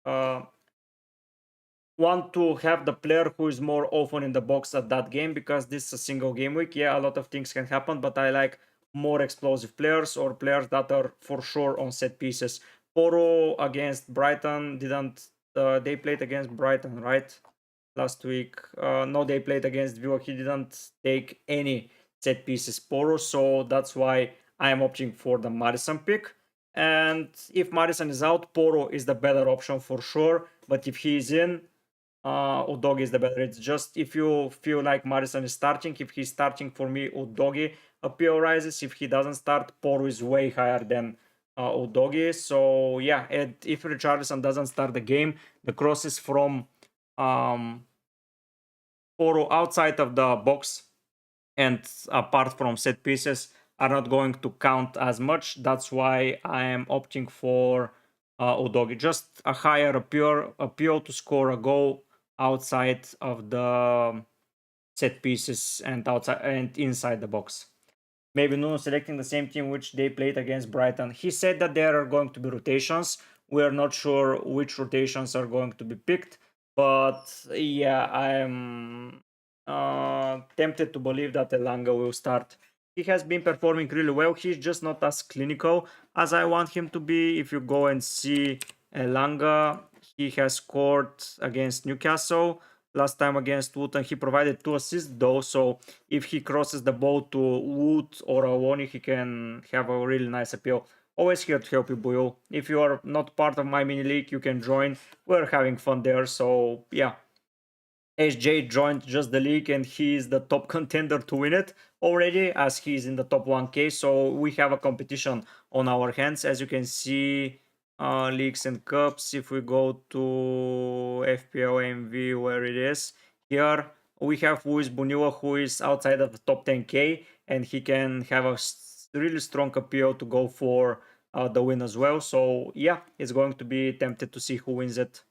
want to have the player who is more often in the box at that game because this is a single game week. Yeah, a lot of things can happen, but I like more explosive players or players that are for sure on set pieces. Poro against Brighton didn't. They played against Brighton, right? Last week. No, they played against Villa. He didn't take any set pieces, Poro, so that's why I am opting for the Madison pick. And if Madison is out, Poro is the better option for sure. But if he is in, Udogi is the better. It's just if you feel like Madison is starting, if he's starting for me, Udogi appeal rises. If he doesn't start, Poro is way higher than Udogi. So yeah, if Richarlison doesn't start the game, the crosses from um, Poro outside of the box and apart from set pieces are not going to count as much. That's why I am opting for Udogi. Just a higher appeal to score a goal outside of the set pieces and outside and inside the box. Maybe Nuno selecting the same team which they played against Brighton. He said that there are going to be rotations. We are not sure which rotations are going to be picked, but yeah, I am tempted to believe that Elanga will start. He has been performing really well. He's just not as clinical as I want him to be. If you go and see Elanga, he has scored against Newcastle. Last time against Luton, he provided 2 assists though, so if he crosses the ball to Wood or Awoni, he can have a really nice appeal. Always here to help you, Bull. If you are not part of my mini league, you can join. We're having fun there, so yeah. SJ joined just the league and he is the top contender to win it already as he is in the top 1k. So we have a competition on our hands. As you can see, leagues and cups. If we go to FPL MV where it is, here we have Luis Bunila who is outside of the top 10k and he can have a really strong appeal to go for the win as well. So yeah, it's going to be tempted to see who wins it.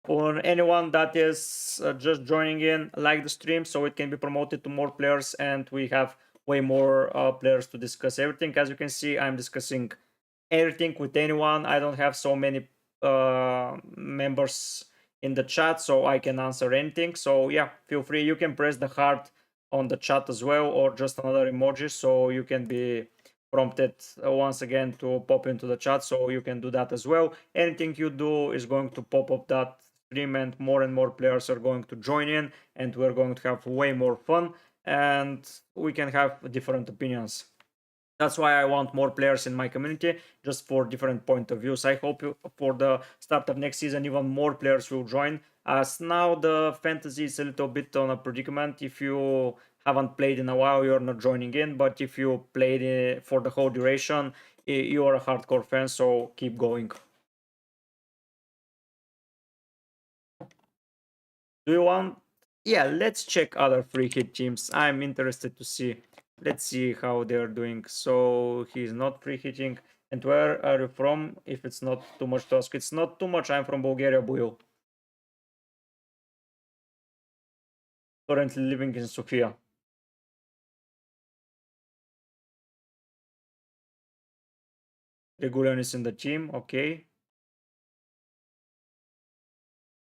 For anyone that is just joining in, like the stream so it can be promoted to more players and we have way more players to discuss everything. As you can see, I'm discussing everything with anyone. I don't have so many members in the chat so I can answer anything. So yeah, feel free. You can press the heart on the chat as well or just another emoji so you can be prompted once again to pop into the chat, so you can do that as well. Anything you do is going to pop up that stream and more players are going to join in and we're going to have way more fun and we can have different opinions. That's why I want more players in my community, just for different point of views. I hope for the start of next season even more players will join, as now the fantasy is a little bit on a predicament. If you haven't played in a while, you're not joining in, but if you played for the whole duration, you are a hardcore fan, so keep going. Do you want? Yeah, let's check other free hit teams. I'm interested to see. Let's see how they're doing. So he's not free hitting. And where are you from? If it's not too much to ask, it's not too much. I'm from Bulgaria, Buil. Currently living in Sofia. Regulian is in the team. Okay.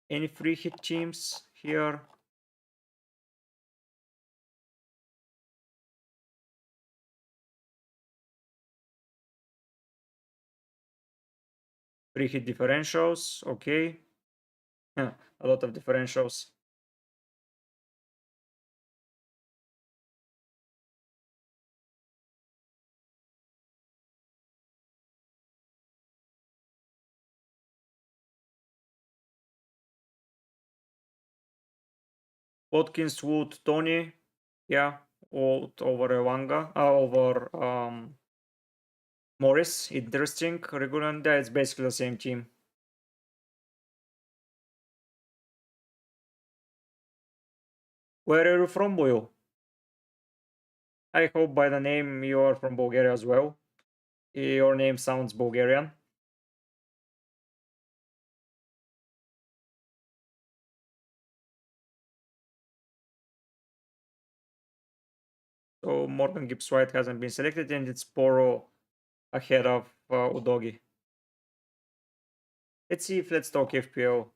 Any free hit teams here? Free hit differentials. Okay. A lot of differentials. Watkins, Wood, Tony. Yeah. Wood over Elanga. Over Morris, interesting. Regulanda, it's basically the same team. Where are you from, Boyo? I hope by the name you are from Bulgaria as well. Your name sounds Bulgarian. So Morgan Gibbs White hasn't been selected, and it's Poro ahead of Udogi. Let's see if let's talk FPL.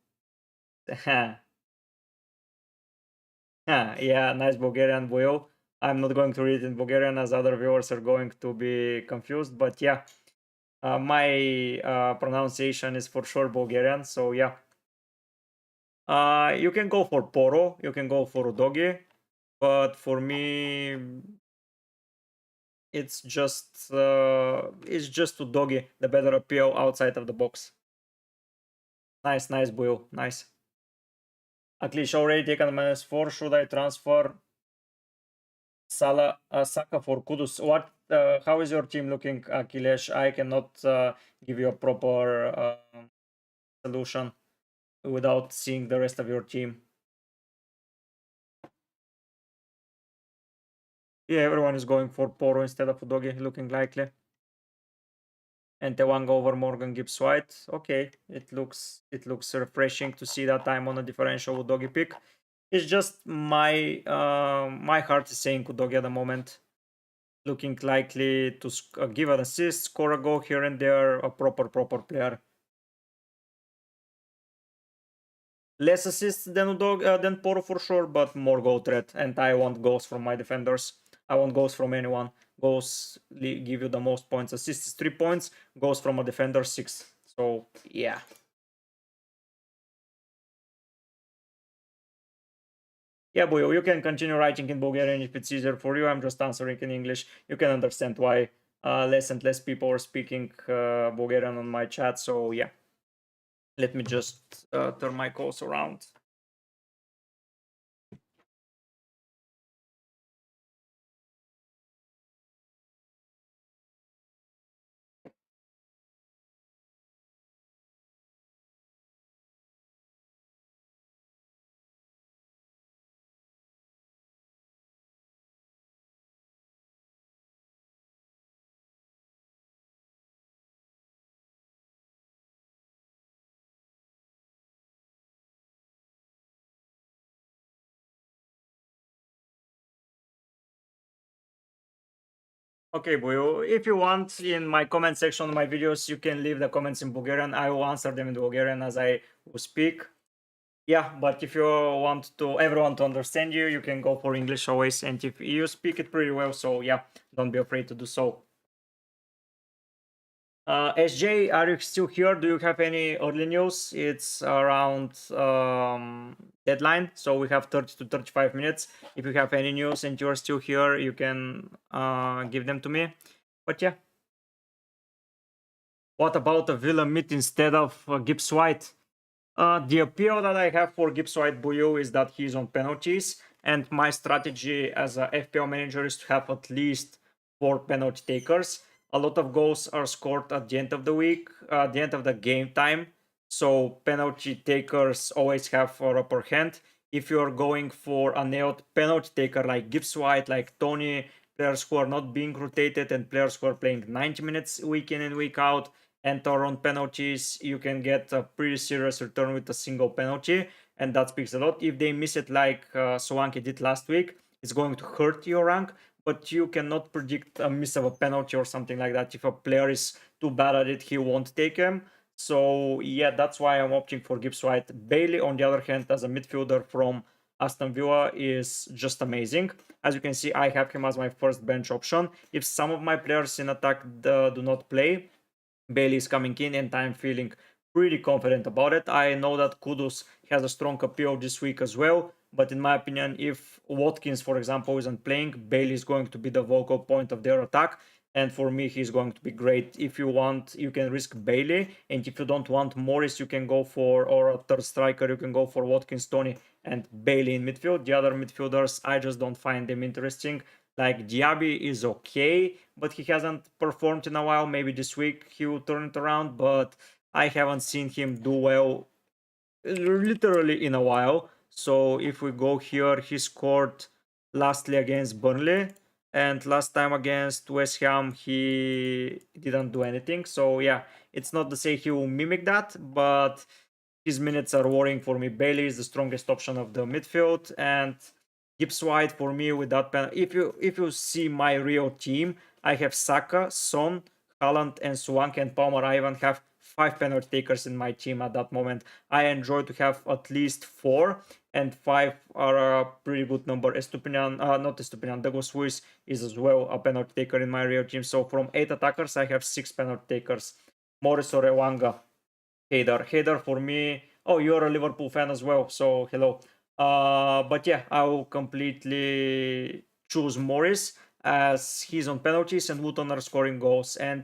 Yeah, nice Bulgarian, Boyo. I'm not going to read it in Bulgarian as other viewers are going to be confused, but yeah, my pronunciation is for sure Bulgarian, so yeah. You can go for Poro, you can go for Udogi, but for me, it's just Udogi, the better appeal outside of the box. Nice, nice, Boyo, nice. At least already taken -4. Should I transfer Saka for Kudus? What? How is your team looking, Akhilesh? I cannot give you a proper solution without seeing the rest of your team. Yeah, everyone is going for Poro instead of Udogi, looking likely. And the one go over Morgan Gibbs White. Okay, it looks refreshing to see that I'm on a differential Udogi pick. It's just my heart is saying Udogi at the moment. Looking likely to give an assist, score a goal here and there, a proper player. Less assists than Poro for sure, but more goal threat. And I want goals from my defenders. I want goals from anyone. Goals give you the most points. Assists 3 points. Goals from a defender 6. So yeah. Yeah, boy, you can continue writing in Bulgarian if it's easier for you. I'm just answering in English. You can understand why less and less people are speaking Bulgarian on my chat. So yeah, let me just turn my calls around. Okay, boy. If you want, in my comment section of my videos, you can leave the comments in Bulgarian. I will answer them in Bulgarian as I speak. Yeah, but if you want to everyone to understand you, you can go for English always. And if you speak it pretty well, so yeah, don't be afraid to do so. SJ, are you still here? Do you have any early news? It's around deadline, so we have 30 to 35 minutes. If you have any news and you're still here, you can give them to me. But yeah. What about a Villa mid instead of Gibbs White? The appeal that I have for Gibbs White Buyu is that he's on penalties, and my strategy as a FPL manager is to have at least 4 penalty takers. A lot of goals are scored at the end of the week, at the end of the game time, so penalty takers always have a upper hand. If you're going for a nailed penalty taker like Gibbs White, like Tony, players who are not being rotated and players who are playing 90 minutes week in and week out, and on penalties, you can get a pretty serious return with a single penalty, and that speaks a lot. If they miss it like Solanke did last week, it's going to hurt your rank, but you cannot predict a miss of a penalty or something like that. If a player is too bad at it, he won't take him. So yeah, that's why I'm opting for Gibbs White. Bailey, on the other hand, as a midfielder from Aston Villa, is just amazing. As you can see, I have him as my first bench option. If some of my players in attack do not play, Bailey is coming in, and I'm feeling pretty confident about it. I know that Kudus has a strong appeal this week as well, but in my opinion, if Watkins, for example, isn't playing, Bailey is going to be the vocal point of their attack. And for me, he's going to be great. If you want, you can risk Bailey. And if you don't want Morris, you can go for, or a third striker, you can go for Watkins, Tony, and Bailey in midfield. The other midfielders, I just don't find them interesting. Like Diaby is okay, but he hasn't performed in a while. Maybe this week he will turn it around, but I haven't seen him do well literally in a while. So if we go here, he scored lastly against Burnley, and last time against West Ham he didn't do anything. So yeah, it's not to say he will mimic that, but his minutes are worrying for me. Bailey is the strongest option of the midfield, and Gibbs White for me with that pen. If you see my real team, I have Saka, Son, Haaland, and Swank and Palmer. I even have 5 penalty takers in my team at that moment. I enjoy to have at least 4, and 5 are a pretty good number. Estupinian, not Estupinian, Douglas Luiz is as well a penalty taker in my real team. So from 8 attackers, I have 6 penalty takers. Morris or Elanga. Hader for me. Oh, you're a Liverpool fan as well, so hello. But yeah, I will completely choose Morris as he's on penalties and Luton are scoring goals. And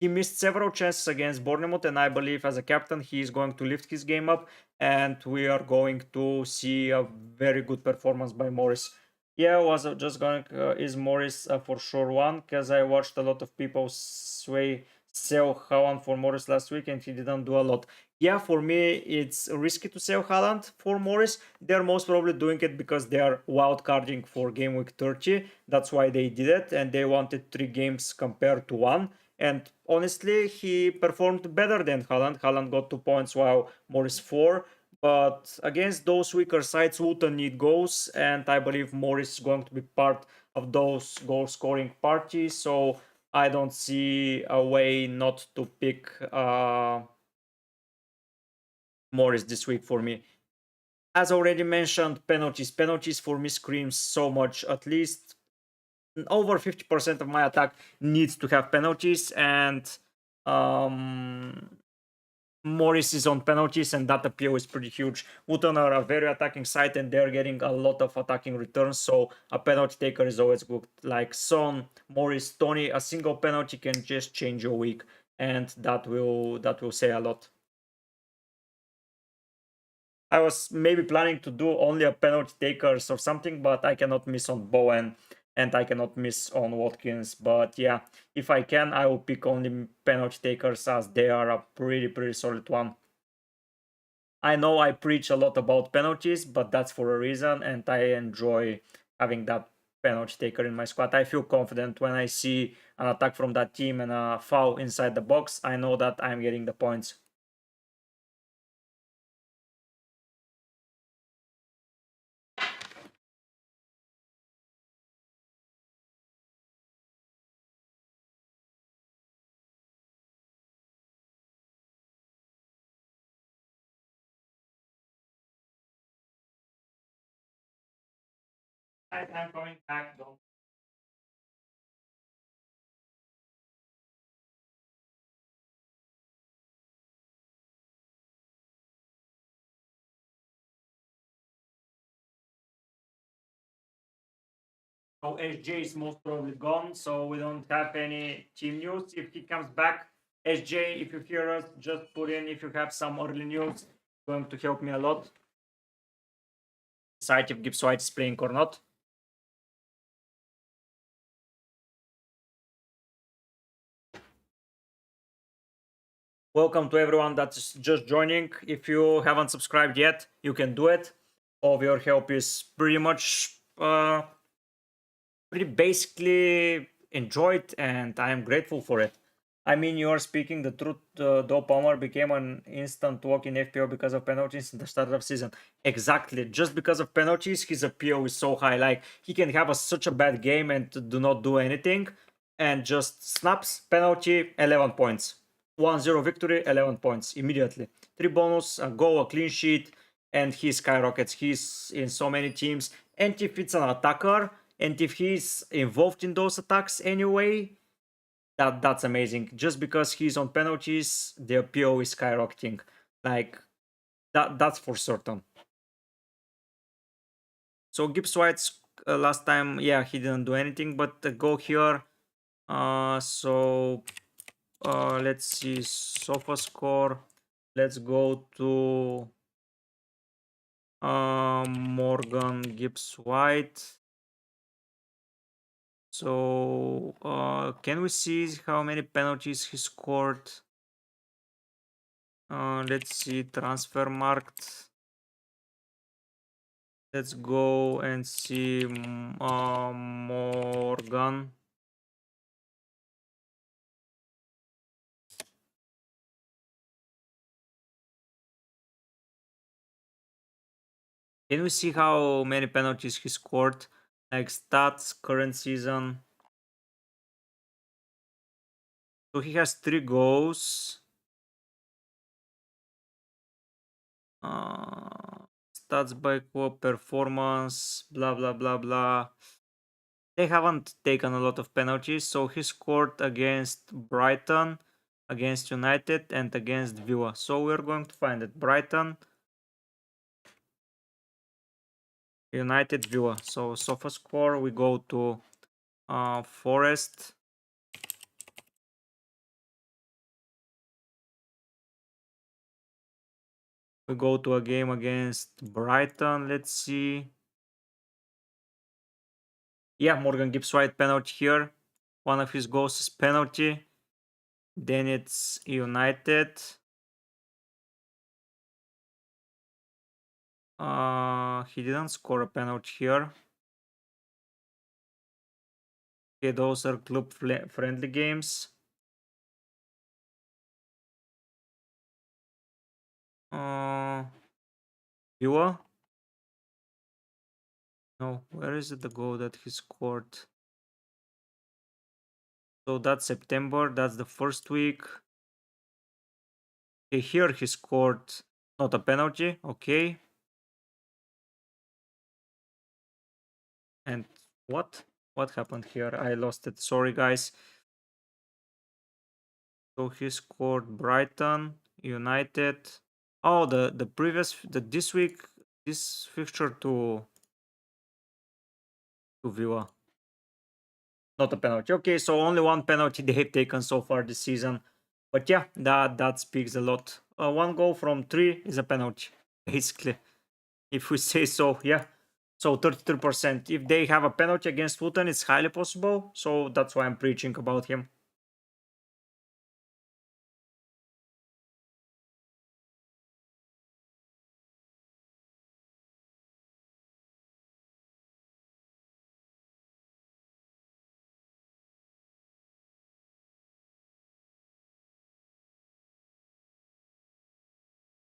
he missed several chances against Bournemouth, and I believe as a captain he is going to lift his game up, and we are going to see a very good performance by Morris. Yeah, I was just going. Is Morris for sure one? Because I watched a lot of people sway sell Haaland for Morris last week and he didn't do a lot. Yeah, for me, it's risky to sell Haaland for Morris. They're most probably doing it because they are wildcarding for game week 30. That's why they did it, and they wanted 3 games compared to 1. And honestly, he performed better than Haaland. Haaland got 2 points while Morris 4. But against those weaker sides, Luton need goals, and I believe Morris is going to be part of those goal scoring parties. So I don't see a way not to pick Morris this week for me. As already mentioned, penalties. Penalties for me screams so much. At least over 50% of my attack needs to have penalties, and um, Morris is on penalties, and that appeal is pretty huge. Luton are a very attacking side, and they're getting a lot of attacking returns, so a penalty taker is always good. Like Son, Morris, Tony, a single penalty can just change your week, and that will say a lot. I was maybe planning to do only a penalty takers or something, but I cannot miss on Bowen and I cannot miss on Watkins. But yeah, if I can, I will pick only penalty takers as they are a pretty solid one. I know I preach a lot about penalties, but that's for a reason, and I enjoy having that penalty taker in my squad. I feel confident when I see an attack from that team and a foul inside the box. I know that I'm getting the points. I'm coming back. Don't. So SJ is most probably gone, so we don't have any team news. If he comes back, SJ, if you hear us, just put in if you have some early news. Going to help me a lot. Decide if Gibbs White is playing or not. Welcome to everyone that's just joining. If you haven't subscribed yet, you can do it. All of your help is pretty much pretty basically enjoyed, and I am grateful for it. I mean, you are speaking the truth. Though Palmer became an instant walk in FPL because of penalties in the start of season. Exactly, just because of penalties, his appeal is so high. Like he can have such a bad game and do not do anything, and just snaps penalty, 11 points, 1-0 victory, 11 points immediately. 3 bonus, a goal, a clean sheet, and he skyrockets. He's in so many teams, and if it's an attacker, and if he's involved in those attacks anyway, that's amazing. Just because he's on penalties, the appeal is skyrocketing. Like that's for certain. So Gibbs White's last time, yeah, he didn't do anything, but go here. So let's see sofa score. Let's go to Morgan Gibbs White. So can we see how many penalties he scored? Let's see transfer marked. Let's go and see Morgan. Can we see how many penalties he scored? Like stats, current season. So he has 3 goals. Stats by club performance, blah blah blah blah. They haven't taken a lot of penalties, so he scored against Brighton, against United, and against Villa. So we're going to find it. Brighton, United, Villa. So Sofa score, we go to Forest. We go to a game against Brighton. Let's see. Yeah, Morgan Gibbs White penalty here. One of his goals is penalty. Then it's United. He didn't score a penalty here. Okay, those are club friendly games. Villa? No, where is it the goal that he scored? So that's September, that's the first week. Okay, here he scored not a penalty, okay. And what? What happened here? I lost it. Sorry, guys. So he scored Brighton, United. Oh, the previous this week, this fixture to Villa. Not a penalty. Okay, so only one penalty they have taken so far this season. But yeah, that speaks a lot. One goal from 3 is a penalty, basically. If we say so, yeah. So 33%. If they have a penalty against Luton, it's highly possible. So that's why I'm preaching about him.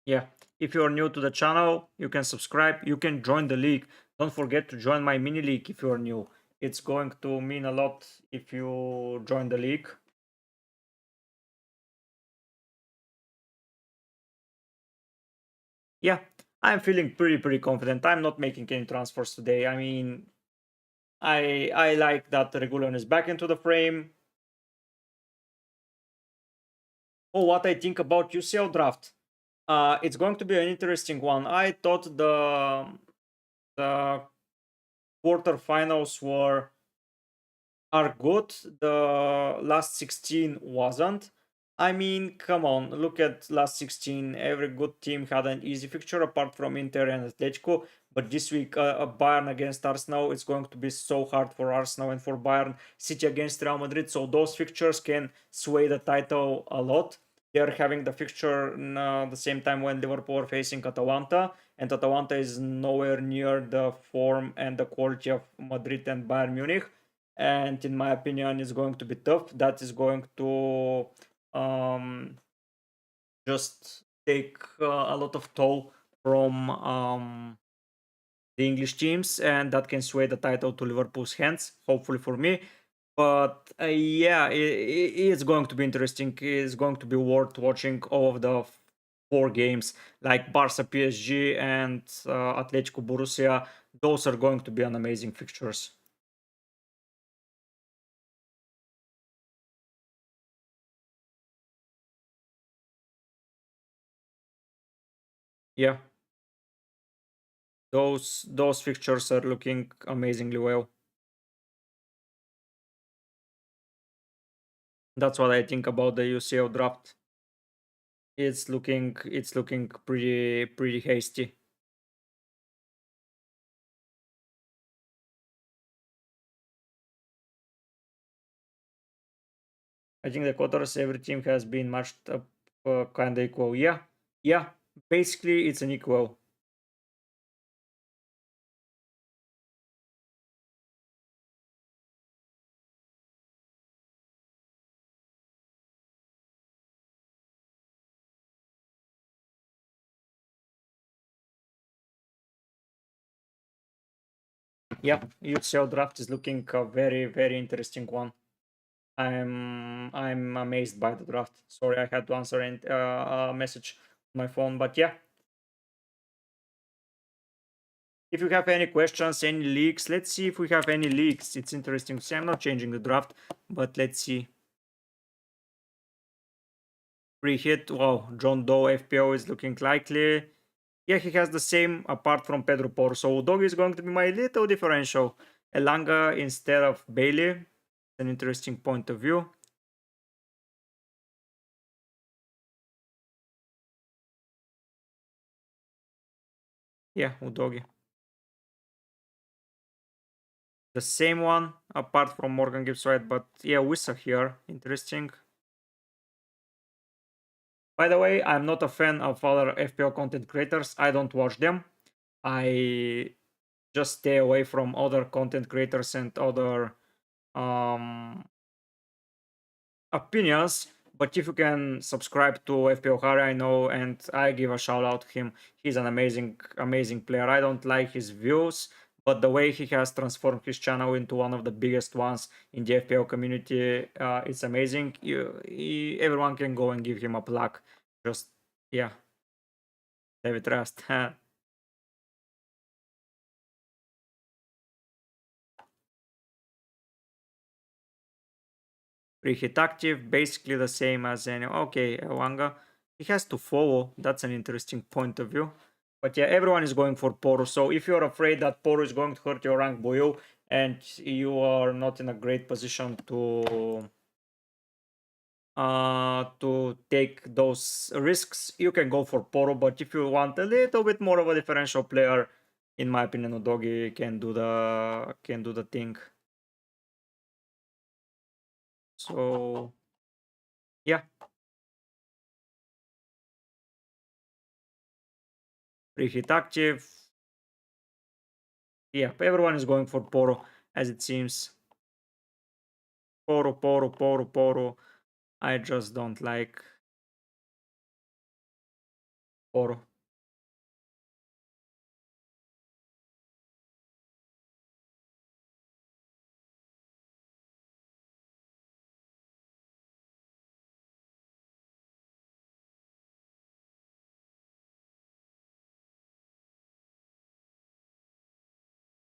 Yeah. If you're new to the channel, you can subscribe. You can join the league. Don't forget to join my mini league if you're new. It's going to mean a lot if you join the league. Yeah, I'm feeling pretty confident. I'm not making any transfers today. I mean, I like that Regulon is back into the frame. Oh, what I think about UCL draft. It's going to be an interesting one. I thought the quarterfinals are good. The last 16 wasn't. I mean, come on, look at last 16. Every good team had an easy fixture apart from Inter and Atletico. But this week, Bayern against Arsenal, it's going to be so hard for Arsenal and for Bayern. City against Real Madrid. So those fixtures can sway the title a lot. They're having the fixture the same time when Liverpool are facing Atalanta. And Atalanta is nowhere near the form and the quality of Madrid and Bayern Munich, and in my opinion it's going to be tough. That is going to um, just take a lot of toll from the English teams, and that can sway the title to Liverpool's hands, hopefully for me. But yeah, it's going to be interesting. It's going to be worth watching all of the 4 games, like Barca, PSG, and Atletico Borussia. Those are going to be an amazing fixtures. Yeah, those fixtures are looking amazingly well. That's what I think about the UCL draft. It's looking pretty hasty. I think the quarters every team has been matched up kind of equal. Yeah, yeah. Basically, it's an equal. Yeah, UCL draft is looking a very, very interesting one. I'm amazed by the draft. Sorry, I had to answer a message on my phone, but yeah. If you have any questions, any leaks, let's see if we have any leaks. It's interesting to see. I'm not changing the draft, but let's see. Free hit. Wow, John Doe FPO is looking likely. Yeah, he has the same apart from Pedro Porro. So Dog is going to be my little differential. Elanga instead of Bailey. An interesting point of view. Yeah, Udogi. The same one apart from Morgan Gibbs White, but yeah, Wissa here. Interesting. By the way, I'm not a fan of other FPL content creators. I don't watch them. I just stay away from other content creators and other um, opinions. But if you can subscribe to FPL Harry, I know, and I give a shout out to him. He's an amazing, amazing player. I don't like his views, but the way he has transformed his channel into one of the biggest ones in the FPL community, it's amazing. Everyone can go and give him a plug. Just, yeah, David Trust. Preheat active, basically the same as any. Okay, Wanga. He has to follow. That's an interesting point of view. But yeah, everyone is going for Poro. So if you're afraid that Poro is going to hurt your rank Boyo and you are not in a great position to take those risks, you can go for Poro. But if you want a little bit more of a differential player, in my opinion, Udogi can do the thing. So yeah, preheat active. Yeah, everyone is going for Poro, as it seems. Poro, Poro, Poro, Poro. I just don't like Poro.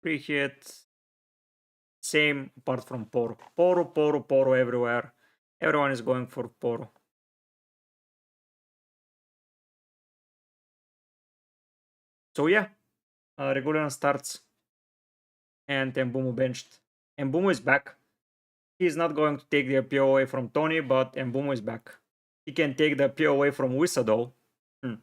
Preheat, same apart from Poro. Poro, Poro, Poro everywhere. Everyone is going for Poro. So yeah, Regulian starts and Mbumu benched. Mbumu is back. He's not going to take the appeal away from Tony, but Mbumu is back. He can take the appeal away from Wissa though. Hmm.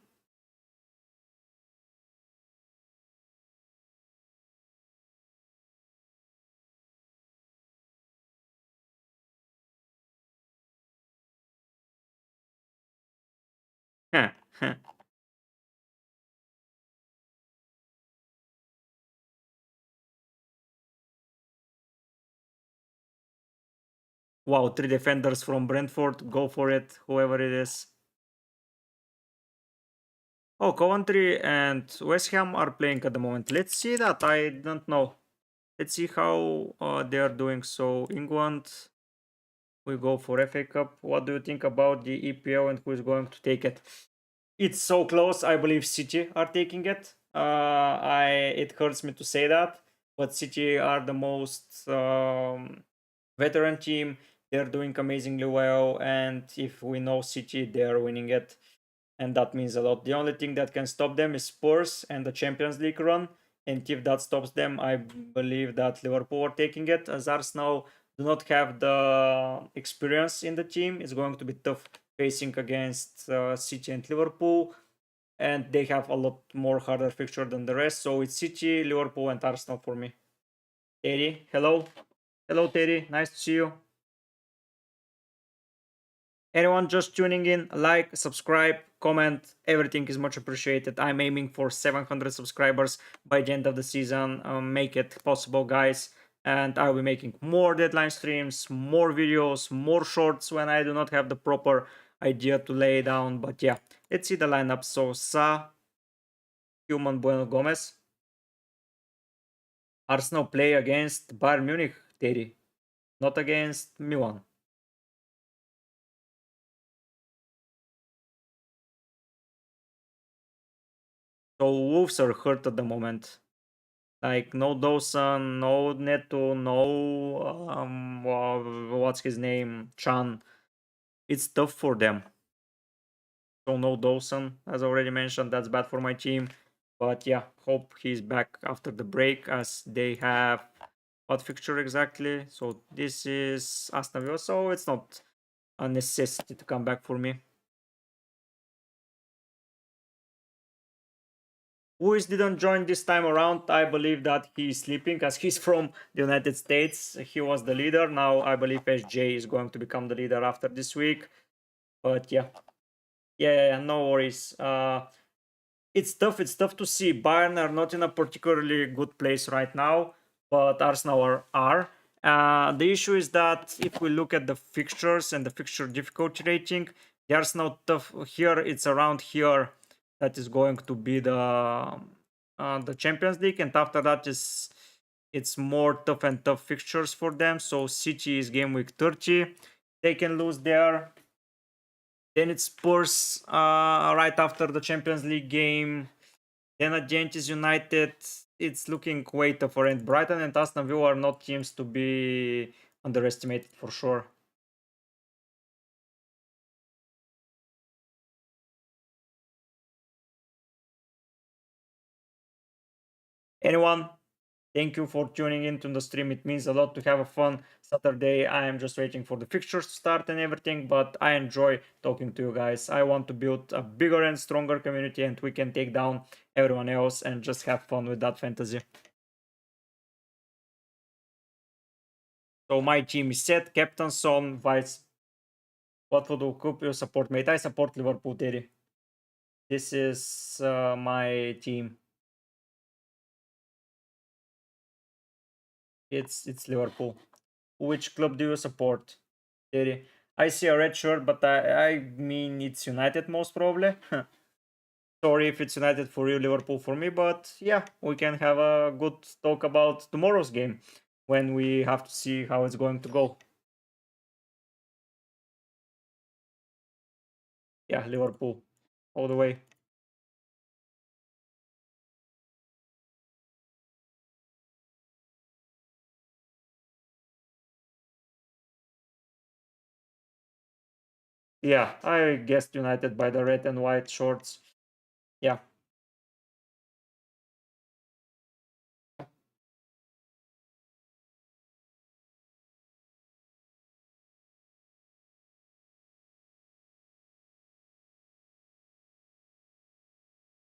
Wow, 3 defenders from Brentford. Go for it, whoever it is. Oh, Coventry and West Ham are playing at the moment. Let's see that. I don't know. Let's see how they are doing. So, England, we go for FA Cup. What do you think about the EPL and who is going to take it? It's so close. I believe City are taking it. It hurts me to say that, but City are the most veteran team. They're doing amazingly well, and if we know City, they are winning it, and that means a lot. The only thing that can stop them is Spurs and the Champions League run, and if that stops them, I believe that Liverpool are taking it, as Arsenal do not have the experience in the team. It's going to be tough facing against City and Liverpool, and they have a lot more harder fixture than the rest. So it's City, Liverpool, and Arsenal for me. Terry, hello. Hello, Terry. Nice to see you. Anyone just tuning in, like, subscribe, comment, everything is much appreciated. I'm aiming for 700 subscribers by the end of the season. Make it possible, guys. And I'll be making more deadline streams, more videos, more shorts when I do not have the proper idea to lay down. But yeah, let's see the lineup. So Sa, Human, Bueno, Gomez, Arsenal play against Bayern Munich, Terry, not against Milan. So Wolves are hurt at the moment. Like no Dawson, no Neto, no what's his name, Chan. It's tough for them. So no Dawson, as already mentioned. That's bad for my team. But yeah, hope he's back after the break, as they have what fixture exactly. So this is Aston Villa. So it's not a necessity to come back for me. Luis didn't join this time around. I believe that he's sleeping as he's from the United States. He was the leader. Now I believe SJ is going to become the leader after this week. But yeah, no worries. It's tough. It's tough to see. Bayern are not in a particularly good place right now, but Arsenal are. The issue is that if we look at the fixtures and the fixture difficulty rating, the Arsenal tough here. It's around here that is going to be the Champions League, and after that is it's more tough and tough fixtures for them. So City is game week 30. They can lose there. Then it's Spurs right after the Champions League game. Then at Manchester United, it's looking way tougher. And Brighton and Aston Villa are not teams to be underestimated for sure. Anyone, thank you for tuning into the stream. It means a lot to have a fun Saturday. I am just waiting for the fixtures to start and everything, but I enjoy talking to you guys. I want to build a bigger and stronger community, and we can take down everyone else and just have fun with that fantasy. So my team is set. Captain Son, Vice. What football club you support, mate? I support Liverpool, Terry. This is my team. It's Liverpool. Which club do you support, Terry? I see a red shirt, but I mean it's United most probably. Sorry if it's United for you, Liverpool for me, but yeah, we can have a good talk about tomorrow's game when we have to see how it's going to go. Yeah, Liverpool all the way. Yeah, I guessed United by the red and white shorts. Yeah.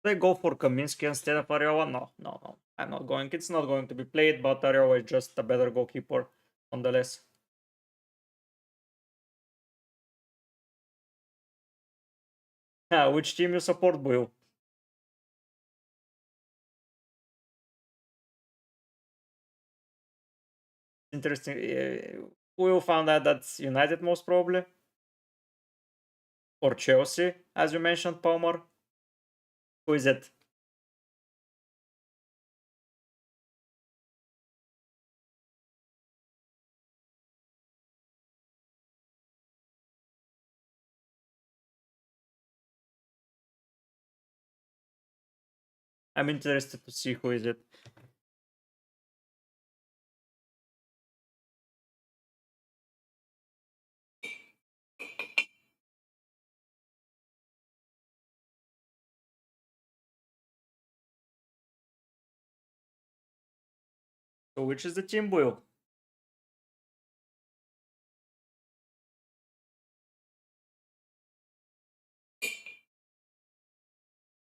They go for Kaminsky instead of Ariola? No. I'm not going. It's not going to be played, but Ariola is just a better goalkeeper nonetheless. Yeah, which team you support, Buil? Interesting. Buil found out that's United most probably. Or Chelsea, as you mentioned, Palmer. Who is it? I'm interested to see who is it. So which is the team, Buil?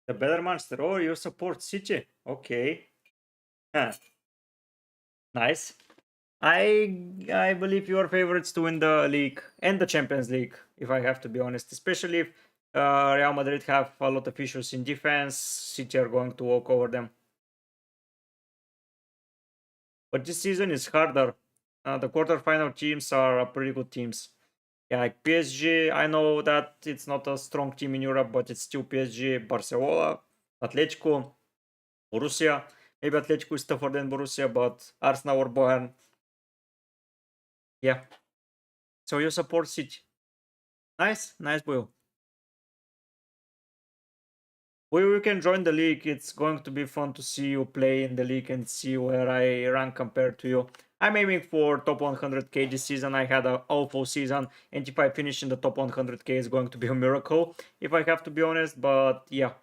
The better Manchester. Oh, you support City. Okay. Huh. Nice. I believe you are favorites to win the league and the Champions League, if I have to be honest. Especially if Real Madrid have a lot of issues in defense, City are going to walk over them. But this season is harder. The quarterfinal teams are pretty good teams. Yeah, like PSG, I know that it's not a strong team in Europe, but it's still PSG, Barcelona, Atletico, Borussia. Maybe Atletico is tougher than Borussia, but Arsenal or Bayern. Yeah. So you support City. Nice, nice, Will. We can join the league. It's going to be fun to see you play in the league and see where I rank compared to you. I'm aiming for top 100k this season. I had an awful season, and if I finish in the top 100k, it's going to be a miracle, if I have to be honest. But yeah,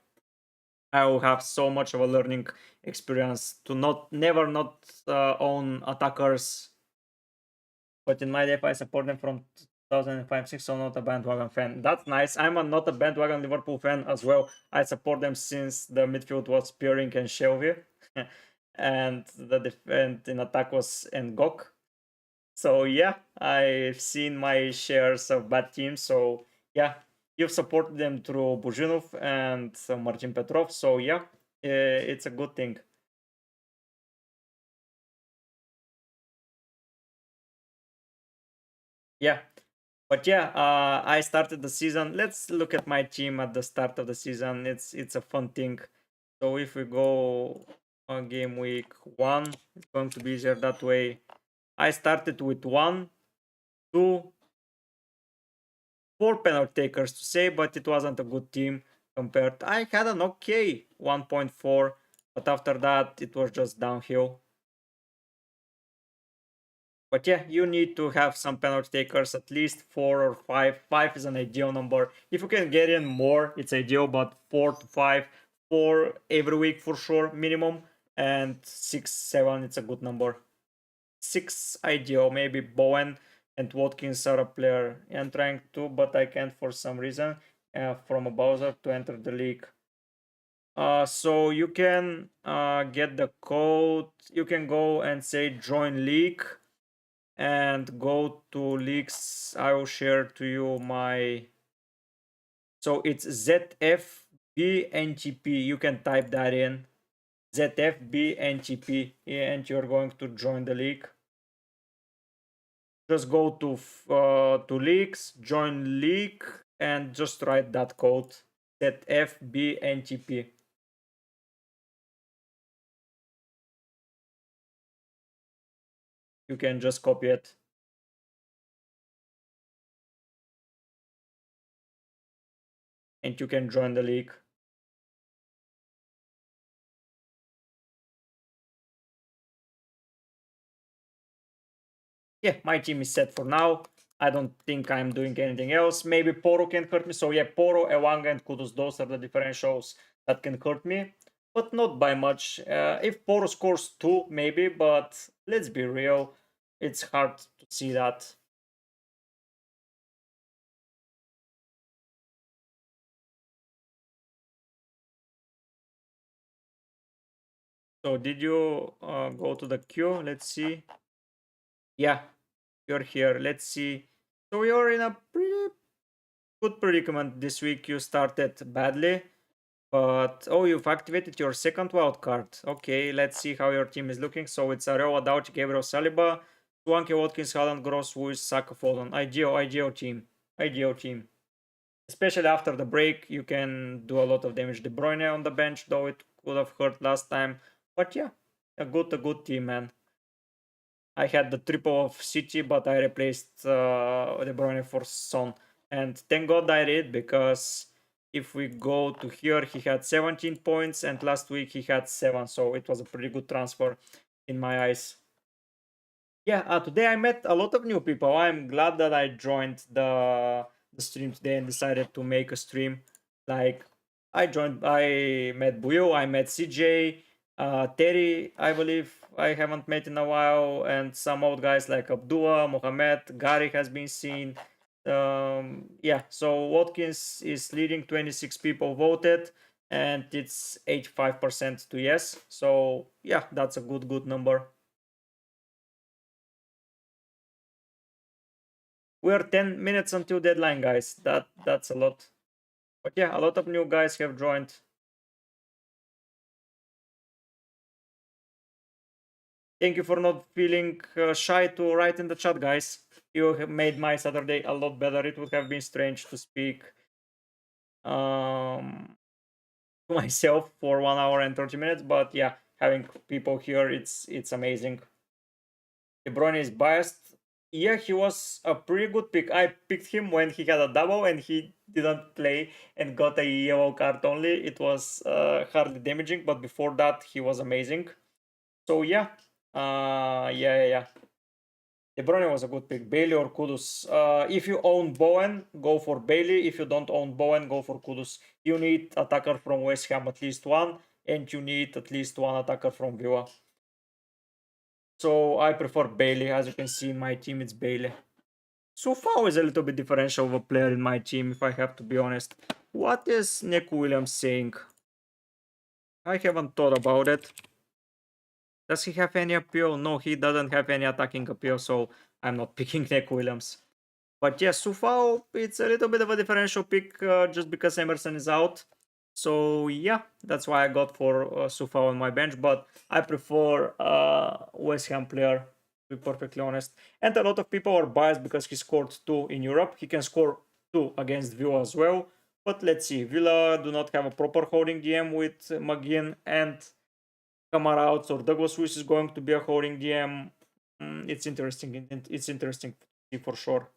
I will have so much of a learning experience to never not own attackers. But in my life, I support them from 2005-6, so not a bandwagon fan. That's nice. I'm not a bandwagon Liverpool fan as well. I support them since the midfield was Spearing and Shelby, and the defense in attack was Ngok. So yeah, I've seen my shares of bad teams. So yeah, you've supported them through Buzhinov and Martin Petrov. So yeah, it's a good thing. Yeah, but yeah, I started the season. Let's look at my team at the start of the season. It's a fun thing. So if we go on game week 1, it's going to be easier that way. I started with 1, 2, 4 penalty takers to say, but it wasn't a good team compared. I had an okay 1.4, but after that it was just downhill. But yeah, you need to have some penalty takers, at least 4 or 5. 5 is an ideal number. If you can get in more, it's ideal, but 4 to 5, 4 every week for sure, minimum. And 6, 7, it's a good number. 6 ideal, maybe Bowen and Watkins are a player. I'm trying to, but I can't for some reason from a browser to enter the league. So you can get the code. You can go and say join league and go to leaks. I will share to you my. So it's ZFBNTP. You can type that in. ZFBNTP, and you're going to join the league. Just go to leaks, join league, and just write that code. ZFBNTP. You can just copy it. And you can join the league. Yeah, my team is set for now. I don't think I'm doing anything else. Maybe Poro can hurt me. So yeah, Poro, Ewanga, and Kudus, those are the differentials that can hurt me. But not by much. If Poro scores 2, maybe, but let's be real. It's hard to see that. So did you go to the queue? Let's see. Yeah, you're here. Let's see. So you're in a pretty good predicament this week. You started badly, but oh, you've activated your second wild card. Okay, let's see how your team is looking. So it's Areola, Dauch, Gabriel Saliba, Swanky, Watkins, Haaland, Gross, Wuis, Saka, Foden. Ideal team. Ideal team. Especially after the break, you can do a lot of damage. De Bruyne on the bench, though it could have hurt last time. But yeah, a good team, man. I had the triple of City, but I replaced De Bruyne for Son. And thank God I did, because if we go to here, he had 17 points, and last week he had 7. So it was a pretty good transfer in my eyes. Yeah, today I met a lot of new people. I'm glad that I joined the stream today and decided to make a stream. Like, I met Buyo, I met CJ, Terry, I believe I haven't met in a while, and some old guys like Abdullah, Mohamed, Gary has been seen. Yeah, so Watkins is leading, 26 people voted, and it's 85% to yes. So yeah, that's a good number. We're 10 minutes until deadline, guys. That's a lot. But yeah, a lot of new guys have joined. Thank you for not feeling shy to write in the chat, guys. You have made my Saturday a lot better. It would have been strange to speak to myself for 1 hour and 30 minutes, but yeah, having people here. It's amazing. De Bruyne is biased. Yeah, he was a pretty good pick. I picked him when he had a double and he didn't play and got a yellow card only. It was hardly damaging, but before that he was amazing. So yeah, yeah. De Bruyne was a good pick. Bailey or Kudus. If you own Bowen, go for Bailey. If you don't own Bowen, go for Kudus. You need attacker from West Ham, at least one, and you need at least one attacker from Villa. So I prefer Bailey. As you can see in my team, it's Bailey. Sufao is a little bit differential of a player in my team, if I have to be honest. What is Nick Williams saying? I haven't thought about it. Does he have any appeal? No, he doesn't have any attacking appeal, so I'm not picking Nick Williams. But yes, Sufao, it's a little bit of a differential pick just because Emerson is out. So yeah, that's why I got for Sufao on my bench, but I prefer West Ham player, to be perfectly honest. And a lot of people are biased because he scored 2 in Europe. He can score 2 against Villa as well. But let's see, Villa do not have a proper holding DM with McGinn and Kamara out, so Douglas Lewis is going to be a holding DM. It's interesting. It's interesting to see for sure.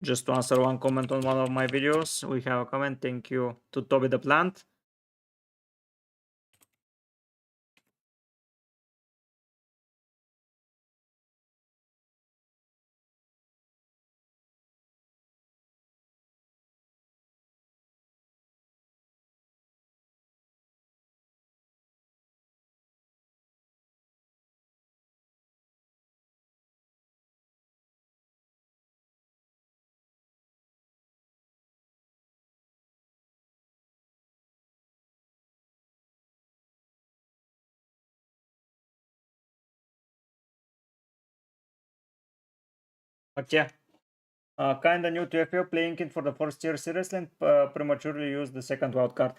Just to answer one comment on one of my videos, we have a comment. Thank you to Toby the Plant. But yeah, kinda new to FPL, playing it for the first year seriously and prematurely used the second wildcard.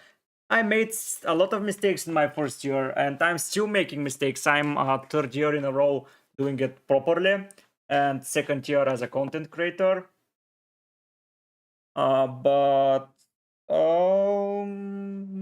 I made a lot of mistakes in my first year and I'm still making mistakes. I'm third year in a row doing it properly and second year as a content creator. But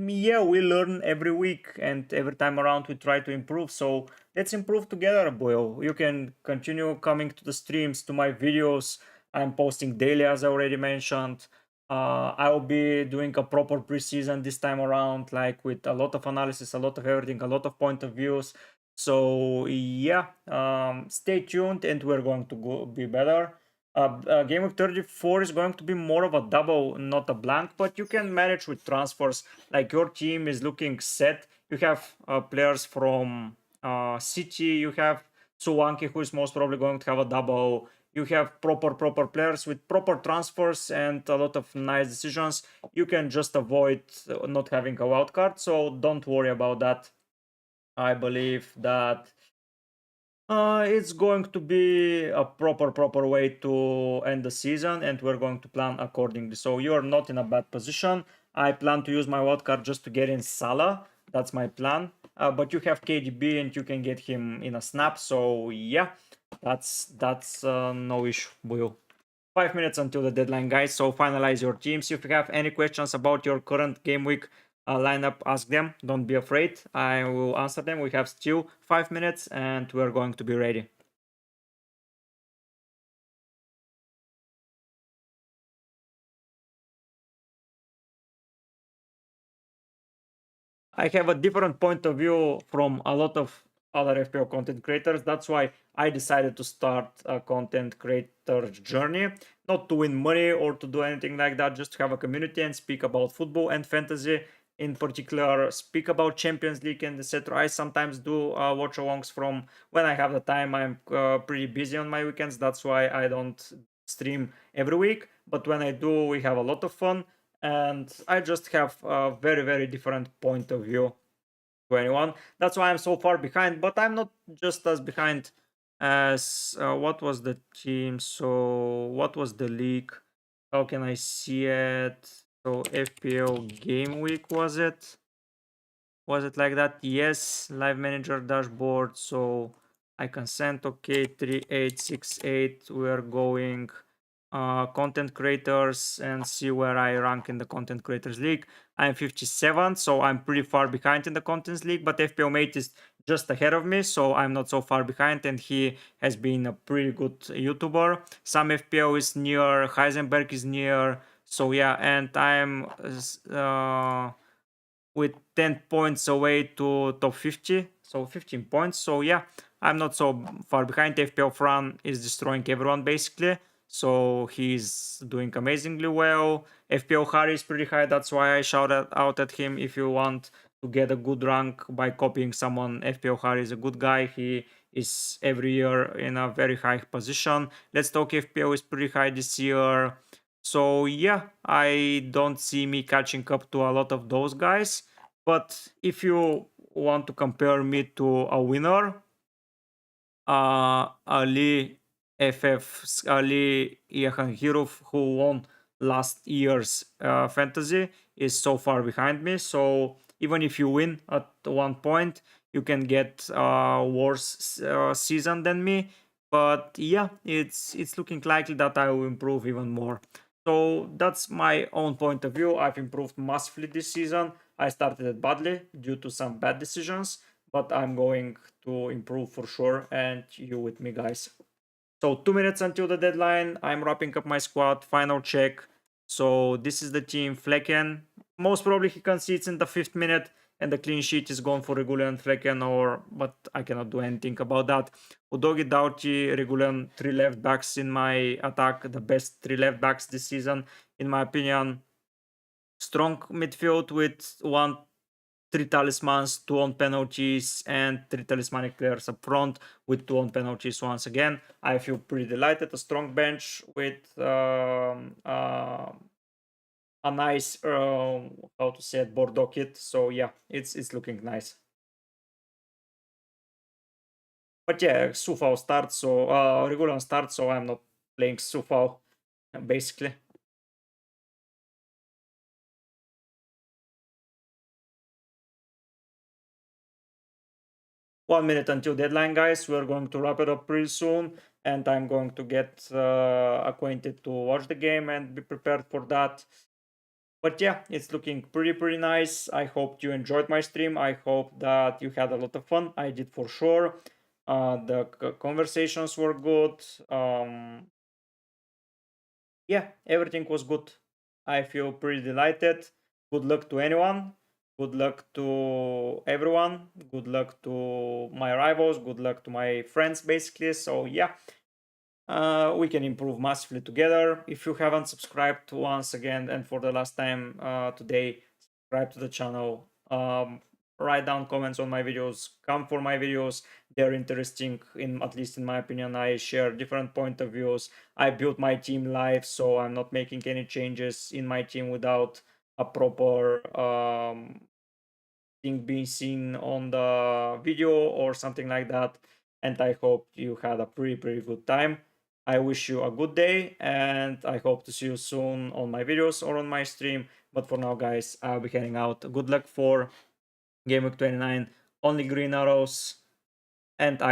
yeah, we learn every week and every time around we try to improve. So let's improve together, boy. You can continue coming to the streams, to my videos. I'm posting daily, as I already mentioned. I'll be doing a proper preseason this time around, like with a lot of analysis, a lot of everything, a lot of point of views. So yeah, stay tuned, and we're going to go be better. Game of 34 is going to be more of a double, not a blank, but you can manage with transfers. Like your team is looking set. You have players from City. You have Suwanki, who is most probably going to have a double. You have proper players with proper transfers and a lot of nice decisions. You can just avoid not having a wild card, so don't worry about that. I believe that it's going to be a proper way to end the season, and we're going to plan accordingly. So you're not in a bad position. I plan to use my wildcard just to get in Salah. That's my plan. But you have KDB, and you can get him in a snap. So yeah, that's no issue, Will. 5 minutes until the deadline, guys. So finalize your teams. If you have any questions about your current game week lineup, ask them. Don't be afraid. I will answer them. We have still 5 minutes and we're going to be ready. I have a different point of view from a lot of other FPL content creators. That's why I decided to start a content creator journey, not to win money or to do anything like that, just to have a community and speak about football and fantasy. In particular, speak about Champions League and etc. I sometimes do watch alongs from when I have the time. I'm pretty busy on my weekends. That's why I don't stream every week. But when I do, we have a lot of fun. and I just have a very, very different point of view to anyone. That's why I'm so far behind, but I'm not just as behind as what was the team? So, what was the league? How can I see it? So, FPL Game Week, was it? Was it like that? Yes, live manager dashboard. So I consent. Okay, 3868. We are going content creators and see where I rank in the content creators league. I'm 57, so I'm pretty far behind in the contents league, but FPL mate is just ahead of me, so I'm not so far behind, and he has been a pretty good YouTuber. Some FPL is near, Heisenberg is near, so yeah, and I'm with 10 points away to top 50, so 15 points. So yeah, I'm not so far behind. FPL Fran is destroying everyone basically, so he's doing amazingly well. FPL Harry is pretty high, that's why I shouted out at him. If you want to get a good rank by copying someone, FPL Harry is a good guy. He is every year in a very high position. Let's Talk FPL is pretty high this year. So yeah, I don't see me catching up to a lot of those guys. But if you want to compare me to a winner, Ali Ali Yahanhirov, who won last year's fantasy, is so far behind me. So even if you win at one point, you can get a worse season than me. But yeah, it's looking likely that I will improve even more. So that's my own point of view. I've improved massively this season. I started it badly due to some bad decisions, but I'm going to improve for sure, and you with me, guys. So 2 minutes until the deadline. I'm wrapping up my squad. Final check. So this is the team. Flecken. Most probably he concedes in the 5th minute, and the clean sheet is gone for Regulian Flecken, but I cannot do anything about that. Udogi Dauti, Regulian, 3 left backs in my attack. The best 3 left backs this season, in my opinion. Strong midfield with 3 talismans, 2 on penalties, and 3 talismanic players up front with 2 on penalties once again. I feel pretty delighted. A strong bench with a nice, how to say it, Bordeaux kit. So yeah, it's looking nice. But yeah, Sufao starts, so Regulon starts, so I'm not playing Sufao, basically. 1 minute until deadline, guys. We're going to wrap it up pretty soon, and I'm going to get acquainted to watch the game and be prepared for that. But yeah, it's looking pretty nice. I hope you enjoyed my stream. I hope that you had a lot of fun. I did for sure. The conversations were good. Yeah, everything was good. I feel pretty delighted. Good luck to anyone. Good luck to everyone. Good luck to my rivals. Good luck to my friends, basically. So, yeah, we can improve massively together. If you haven't subscribed once again and for the last time today, subscribe to the channel. Write down comments on my videos. Come for my videos. They're interesting, in at least in my opinion. I share different point of views. I built my team live, so I'm not making any changes in my team without a proper thing being seen on the video or something like that. And I hope you had a pretty good time. I wish you a good day, and I hope to see you soon on my videos or on my stream. But for now, guys, I'll be heading out. Good luck for Game Week 29. Only green arrows, and I